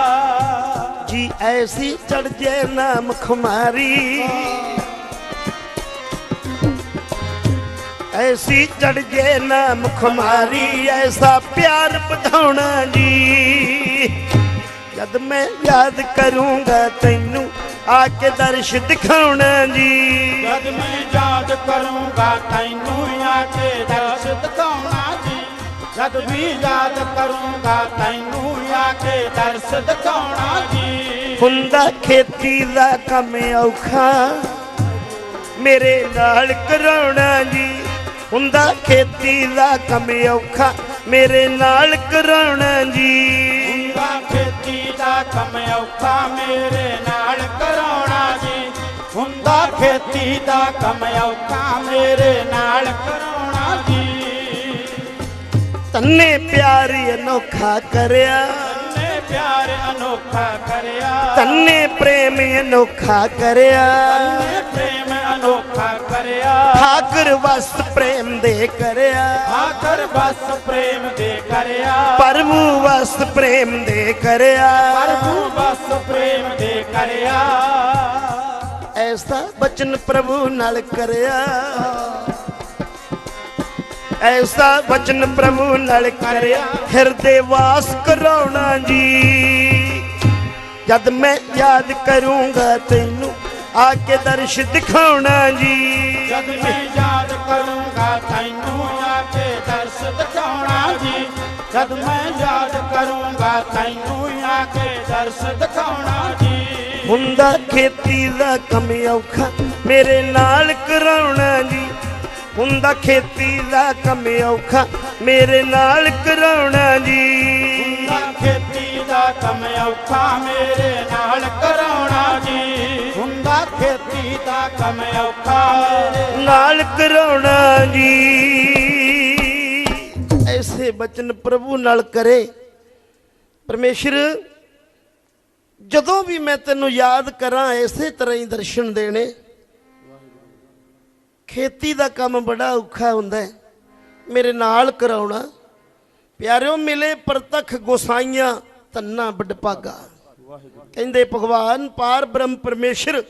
ਜੀ। ਐਸੀ ਚੜ ਜੇ ਨਾਮ ਖੁਮਾਰੀ, ਐਸੀ ਚੜ ਜੇ ਨਾਮ ਖੁਮਾਰੀ, ਐਸਾ ਪਿਆਰ ਵਧਾਉਣਾ ਜੀ। ਜਦ ਮੈਂ ਯਾਦ ਕਰੂੰਗਾ ਤੈਨੂੰ, ਆ ਕੇ ਦਰਸ਼ ਦਿਖਾਉਣਾ ਜੀ। ਜਦ ਮੈਂ ਯਾਦ ਕਰੂੰਗਾ ਤੈਨੂੰ, ਆ ਕੇ ਦਰਸ ਦਿਖਾਉਣਾ ਜੀ। ਜਦ ਵੀ ਯਾਦ ਕਰੂੰਗਾ ਤੈਨੂੰ, ਆ ਕੇ ਦਰਸ ਦਿਖਾਉਣਾ ਜੀ। ਹੁੰਦਾ ਖੇਤੀ ਦਾ ਕੰਮ ਔਖਾ, ਮੇਰੇ ਨਾਲ ਕਰਾਉਣਾ ਜੀ। ਹੁੰਦਾ ਖੇਤੀ ਦਾ ਕੰਮ ਔਖਾ, ਮੇਰੇ ਨਾਲ ਕਰਾਉਣਾ ਜੀ। ਹੁੰਦਾ ਖੇਤੀ ਦਾ ਕੰਮ ਔਖਾ, ਮੇਰੇ ਨਾਲ ਕਰਾਉਣਾ ਜੀ। ਹੁੰਦਾ ਖੇਤੀ ਦਾ ਕੰਮ ਔਖਾ, ਮੇਰੇ ਨਾਲ ਕਰਾਉਣਾ ਜੀ। ਤੰਨੇ ਪਿਆਰ ਅਨੋਖਾ ਕਰਿਆ, ਤੰਨੇ ਪਿਆਰ ਅਨੋਖਾ ਕਰਿਆ। ਤੰਨੇ ਪ੍ਰੇਮ ਅਨੋਖਾ ਕਰਿਆ। ਤੰਨੇ ਪ੍ਰੇਮ ਅਨੋਖਾ ਕਰਿਆ। ਠਾਕੁਰ ਵਸ ਪ੍ਰੇਮ ਦੇ ਕਰਿਆ, ਠਾਕੁਰ ਬਸ ਪ੍ਰੇਮ ਦੇ ਕਰਿਆ। ਪ੍ਰਭੂ ਵਸ ਪ੍ਰੇਮ ਦੇ ਕਰਿਆ। ਪ੍ਰਭੂ ਬਸ ਪ੍ਰੇਮ ਦੇ ਕਰਿਆ। ਐਸਾ ਬਚਨ ਪ੍ਰਭੂ ਨਾਲ ਕਰਿਆ, ਐਸਾ ਬਚਨ ਪ੍ਰਭੂ ਨਾਲ ਕਰਿਆ, ਹਿਰਦੇ ਵਾਸ ਕਰਾਉਣਾ ਜੀ। ਜਦ ਮੈਂ ਯਾਦ ਕਰੂੰਗਾ ਤੈਨੂੰ, ਆ ਕੇ ਦਰਸ਼ ਦਿਖਾਉਣਾ ਜੀ। ਜਦ ਮੈਂ ਯਾਦ ਕਰੂੰਗਾ ਤੈਨੂੰ, ਆ ਕੇ ਦਰਸ ਦਿਖਾਉਣਾ ਜੀ। ਜਦ ਮੈਂ ਯਾਦ ਕਰੂੰਗਾ ਤੈਨੂੰ, ਆ ਕੇ ਦਰਸ ਦਿਖਾਉਣਾ ਜੀ। ਹੁੰਦਾ ਖੇਤੀ ਦਾ ਕੰਮ ਔਖਾ, ਮੇਰੇ ਨਾਲ ਕਰਾਉਣਾ ਜੀ। ਹੁੰਦਾ ਖੇਤੀ ਦਾ ਕੰਮ ਔਖਾ, ਮੇਰੇ ਨਾਲ ਕਰਾਉਣਾ ਜੀ। ਹੁੰਦਾ ਖੇਤੀ ਦਾ ਕੰਮ ਔਖਾ, ਮੇਰੇ ਨਾਲ ਕਰਾਉਣਾ ਜੀ। ਹੁੰਦਾ ਖੇਤੀ ਦਾ ਕੰਮ ਔਖਾ, ਮੇਰੇ ਨਾਲ ਕਰਾਉਣਾ ਜੀ। ਐਸੇ ਬਚਨ ਪ੍ਰਭੂ ਨਾਲ ਕਰੇ ਪਰਮੇਸ਼ਰ। ਜਦੋਂ ਵੀ ਮੈਂ ਤੈਨੂੰ ਯਾਦ ਕਰਾਂ, ਇਸੇ ਤਰ੍ਹਾਂ ਹੀ ਦਰਸ਼ਨ ਦੇਣੇ। ਖੇਤੀ ਦਾ ਕੰਮ ਬੜਾ ਔਖਾ ਹੁੰਦਾ ਹੈ, ਮੇਰੇ ਨਾਲ ਕਰਾਉਣਾ। ਪਿਆਰਿਓ, ਮਿਲੇ ਪ੍ਰਤੱਖ ਗੋਸਾਈਆਂ ਤੰਨਾ ਵਡਭਾਗਾ। ਕਹਿੰਦੇ ਭਗਵਾਨ ਪਾਰ ਬ੍ਰਹਮ ਪਰਮੇਸ਼ਰ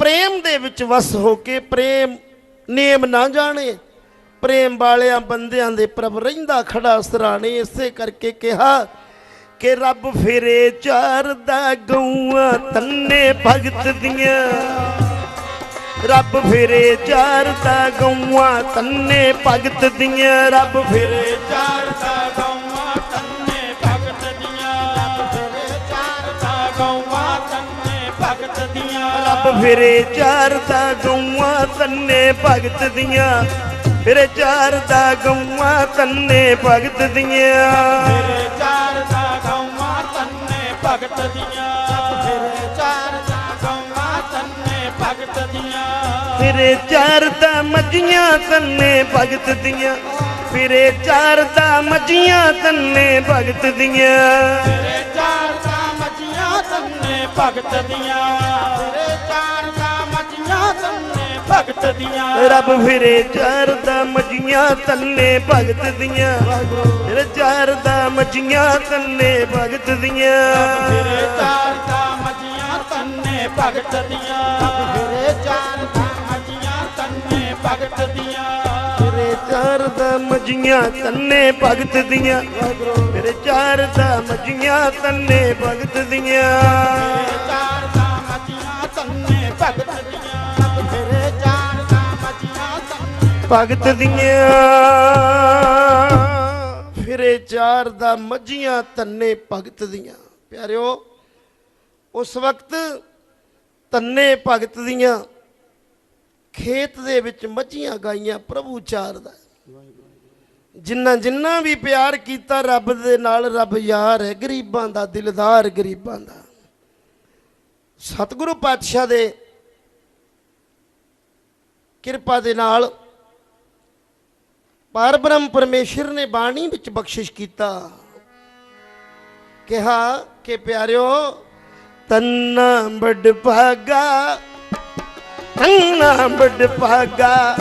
ਪ੍ਰੇਮ ਦੇ ਵਿੱਚ ਵਸ ਹੋ ਕੇ ਪ੍ਰੇਮ ਨੇਮ ਨਾ ਜਾਣੇ, ਪ੍ਰੇਮ ਵਾਲਿਆਂ ਬੰਦਿਆਂ ਦੇ ਪ੍ਰਭ ਰਹਿੰਦਾ ਖੜਾ ਸਰਾਣੇ। ਇਸੇ ਕਰਕੇ ਕਿਹਾ ਕਿ ਰੱਬ ਫਿਰੇ ਚਾਰਦਾ ਗਊਆਂ ਤੰਨੇ ਭਗਤ ਦੀਆਂ, ਰੱਬ ਫਿਰੇ ਚਾਰਦਾ ਗਊਆਂ ਤੰਨੇ ਭਗਤ ਦੀਆਂ, ਰੱਬ ਫਿਰੇ ਚਾਰਦਾ ਗਊਆਂ ਤੰਨੇ ਭਗਤ ਦੀਆਂ, ਗਊਆਂ ਤੰਨੇ ਭਗਤ ਦੀਆਂ, ਰੱਬ ਫਿਰੇ ਚਾਰਦਾ ਗਊਆਂ ਤੰਨੇ ਭਗਤ ਦੀਆਂ, ਫਿਰੇ ਚਾਰਦਾ ਗਊਆਂ ਤੰਨੇ ਭਗਤ ਦੀਆਂ, ਫਿਰੇ ਚਾਰਦਾ ਗਊਆਂ ਤੰਨੇ ਭਗਤ ਦੀਆਂ, ਫਿਰੇ ਚਾਰਦਾ ਗਊਆਂ ਤੰਨੇ ਭਗਤ ਦੀਆਂ, ਫਿਰੇ ਚਾਰਦਾ ਮੱਝੀਆਂ ਤੰਨੇ ਭਗਤ ਦੀਆਂ, ਫਿਰੇ ਚਾਰਦਾ ਮੱਝੀਆਂ ਤੰਨੇ ਭਗਤ ਦੀਆਂ, ਫਿਰੇ ਚਾਰਦਾ ਮੱਝੀਆਂ ਤੰਨੇ ਭਗਤ ਦੀਆਂ, ਫਿਰੇ ਚਾਰਦਾ ਮੱਝੀਆਂ ਤੰਨੇ ਭਗਤ ਦੀਆਂ, ਰੱਬ ਫਿਰੇ ਚਾਰਦਾ ਮੱਝੀਆਂ ਤੰਨੇ ਭਗਤ ਦੀਆਂ, ਫਿਰੇ ਚਾਰਦਾ ਮੱਝੀਆਂ ਤੰਨੇ ਭਗਤ ਦੀਆਂ, ਫਿਰੇ ਚਾਰਦਾ ਮੱਝੀਆਂ ਤੰਨੇ ਭਗਤ ਦੀਆਂ, ਫਿਰੇ ਚਾਰਦਾ ਮੱਝੀਆਂ ਤੰਨੇ ਭਗਤ ਦੀਆਂ, ਫਿਰੇ ਚਾਰਦਾ ਮੱਝੀਆਂ ਤੰਨੇ ਭਗਤ ਦੀਆਂ, ਫਿਰੇ ਚਾਰਦਾ ਮੱਝੀਆਂ ਤੰਨੇ ਭਗਤ ਦੀਆਂ, ਫਿਰੇ ਚਾਰਦਾ ਮੱਝੀਆਂ ਤੰਨੇ ਭਗਤ ਦੀਆਂ, ਫਿਰੇ ਚਾਰਦਾ ਮੱਝੀਆਂ ਤੰਨੇ ਭਗਤ ਦੀਆਂ, ਫਿਰੇ ਚਾਰਦਾ ਮੱਝੀਆਂ ਤੰਨੇ ਭਗਤ ਦੀਆਂ। ਪਿਆਰਿਓ ਉਸ ਵਕਤ ਤੰਨੇ ਭਗਤ ਦੀਆਂ ਖੇਤ ਦੇ ਵਿੱਚ ਮੱਝੀਆਂ ਗਾਈਆਂ ਪ੍ਰਭੂ ਚਾਰਦਾ। ਜਿੰਨਾ ਜਿੰਨਾ ਵੀ ਪਿਆਰ ਕੀਤਾ ਰੱਬ ਦੇ ਨਾਲ, ਰੱਬ ਯਾਰ ਹੈ ਗਰੀਬਾਂ ਦਾ, ਦਿਲਦਾਰ ਗਰੀਬਾਂ ਦਾ। ਸਤਿਗੁਰੂ ਪਾਤਸ਼ਾਹ ਦੇ ਕਿਰਪਾ ਦੇ ਨਾਲ ਪਾਰ ਬ੍ਰਹਮ ਪਰਮੇਸ਼ਰ ਨੇ ਬਾਣੀ ਵਿੱਚ ਬਖਸ਼ਿਸ਼ ਕੀਤਾ, ਕਿਹਾ ਕਿ ਪਿਆਰਿਓ ਤੰਨਾ ਵੱਡ ਭਾਗਾ, ਤੰਨਾ ਵੱਡ ਭਾਗਾ,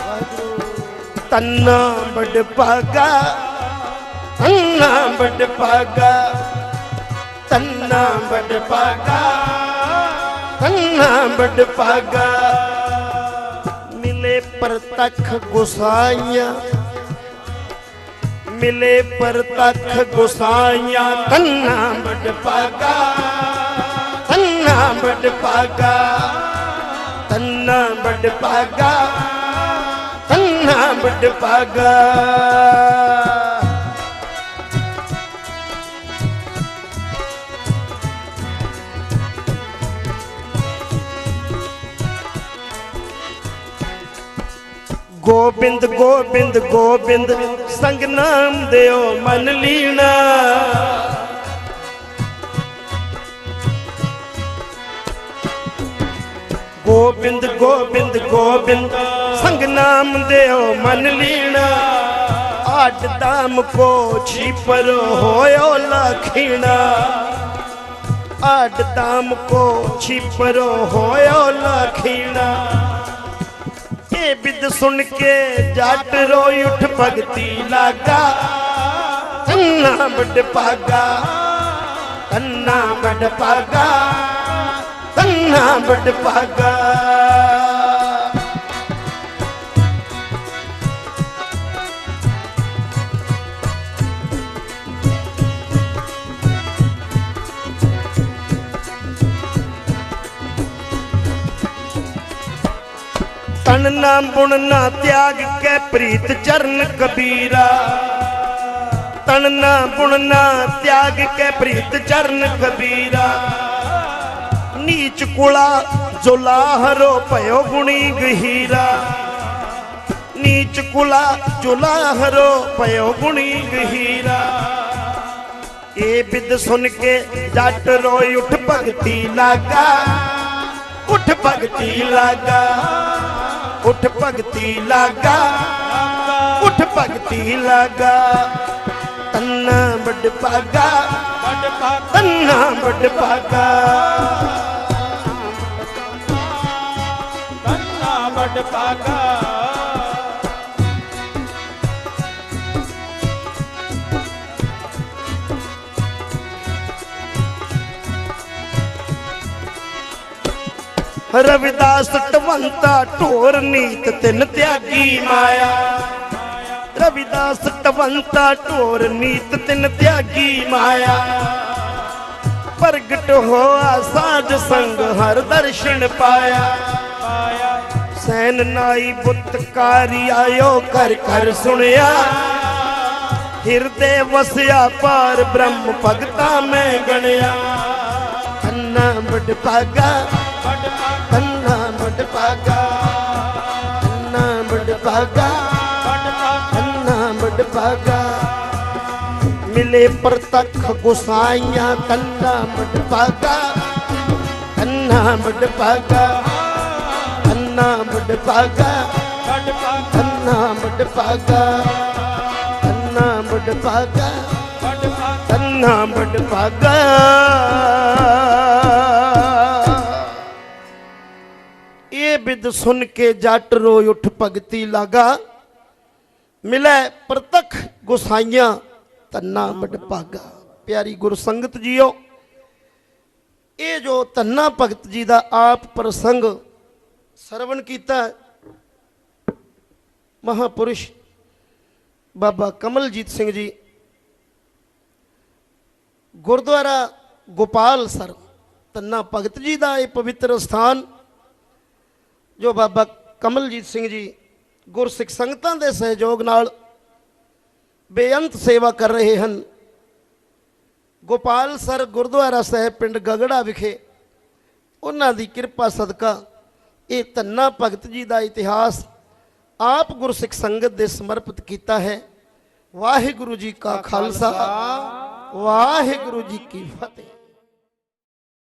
ਤੰਨਾ ਵੱਡ ਭਾਗਾ, ਤੰਨਾ ਵੱਡ ਭਾਗਾ, ਤੰਨਾ ਵੱਡ ਭਾਗਾ, ਤੰਨਾ ਵੱਡ ਭਾਗਾ। ਮਿਲੇ ਪ੍ਰਤੱਖ ਗੁਸਾਈਆਂ, ਮਿਲੇ ਪ੍ਰਤੱਖ ਗੁਸਾਈਆਂ, ਤੰਨਾ ਵੱਡ ਭਾਗਾ, ਤੰਨਾ ਵੱਡ ਭਾਗਾ, ਤੰਨਾ ਵੱਡ ਭਾਗਾ, ਤੰਨਾ ਵੱਡ ਭਾਗਾ। ਗੋਬਿੰਦ ਗੋਬਿੰਦ ਗੋਬਿੰਦ ਸੰਗ ਨਾਮ ਦਿਓ ਮਨ ਲੀਣਾ, ਗੋਬਿੰਦ ਗੋਬਿੰਦ ਗੋਬਿੰਦ ਸੰਗ ਨਾਮ ਦਿਓ ਮਨ ਲੀਣਾ, ਆਡ ਦਾਮ ਕੋ ਛੀਪਰ ਹੋਇਓ ਲਖੀਣਾ, ਆਡ ਦਾਮ ਕੋ ਛੀਪਰ ਹੋਇਓ ਲਖੀਣਾ। ਇਹ ਬਿਦ ਸੁਣ ਕੇ ਜੱਟ ਰੋਈ ਉੱਠ ਭਗਤੀ ਲਾਗਾ, ਤੰਨਾ ਵੱਡ ਭਾਗਾ, ਤੰਨਾ ਵੱਡ ਭਾਗਾ, ਤੰਨਾ ਵੱਡ ਭਾਗਾ। ਤਨ ਨਾ ਬੁਣ ਨਾ ਤਿਆਗ ਕੇ ਪ੍ਰੀਤ ਚਰਨ ਕਬੀਰਾ, ਤਨ ਨਾ ਬੁਣ ਨਾ ਤਿਆਗ ਕੇ ਪ੍ਰੀਤ ਚਰਨ ਕਬੀਰਾ। ਨੀਚ ਕੁਲਾ ਜੋ ਲਾਹਰੋ ਭਇਓ ਗੁਣੀ ਗਹੀਰਾ, ਨੀਚ ਕੁਲਾ ਜੋ ਲਾਹਰੋ ਭਇਓ ਗੁਣੀ ਗਹੀਰਾ। ਇਹ ਬਿਦ ਸੁਣ ਕੇ ਜੱਟ ਰੋਈ ਉੱਠ ਭਗਤੀ ਲਾਗਾ, ਉੱਠ ਭਗਤੀ ਲਾਗਾ, ਉੱਠ ਭਗਤੀ ਲਾਗਾ, ਉੱਠ ਭਗਤੀ ਲਾਗਾ। ਤੰਨਾ ਵੱਡ ਭਾਗਾ, ਤੰਨਾ ਵੱਡ ਭਾਗਾ, ਤੰਨਾ ਵੱਡ ਭਾਗਾ। रविदास टवंता ढोर नीत तिन त्यागी माया रविदास टवंता ढोर नीत तिन त्यागी माया प्रगट होआ साज संग हर दर्शन पाया सैन नाई बुतकारी आयो कर कर सुनिया हिरदे वसिया पार ब्रह्म भगता में गणया धन्ना बड़ भागा धन्ना बड़ भागा धन्ना बड़ भागा धन्ना बड़ भागा मिले प्रतख गुसाइया धन्ना बड़ भागा धन्ना बड़ भागा धन्ना बड़ भागा धन्ना बड़ भागा धन्ना बड़ भागा धन्ना बड़ भागा ये बिद सुन के जट रोय उठ भगती लागा मिले प्रतख गुसाइया धन्ना बड़ भागा। प्यारी गुरु संगत जीओ ये जो धन्ना भगत जी का आप प्रसंग सरवण कीता महापुरुष बाबा कमलजीत सिंह जी गुरुद्वारा गोपाल सर धन्ना भगत जी का यह पवित्र स्थान जो बाबा कमलजीत सिंह जी गुरसिख संगतां दे सहयोग नाल बेअंत सेवा कर रहे हैं। गोपाल सर गुरुद्वारा साहिब पिंड गगड़ा विखे उन्हां दी किरपा सदका ये धन्ना भगत जी का इतिहास आप गुरसिख संगत दे समर्पित किया है। वाहिगुरु जी का खालसा वाहिगुरु जी की फतेह।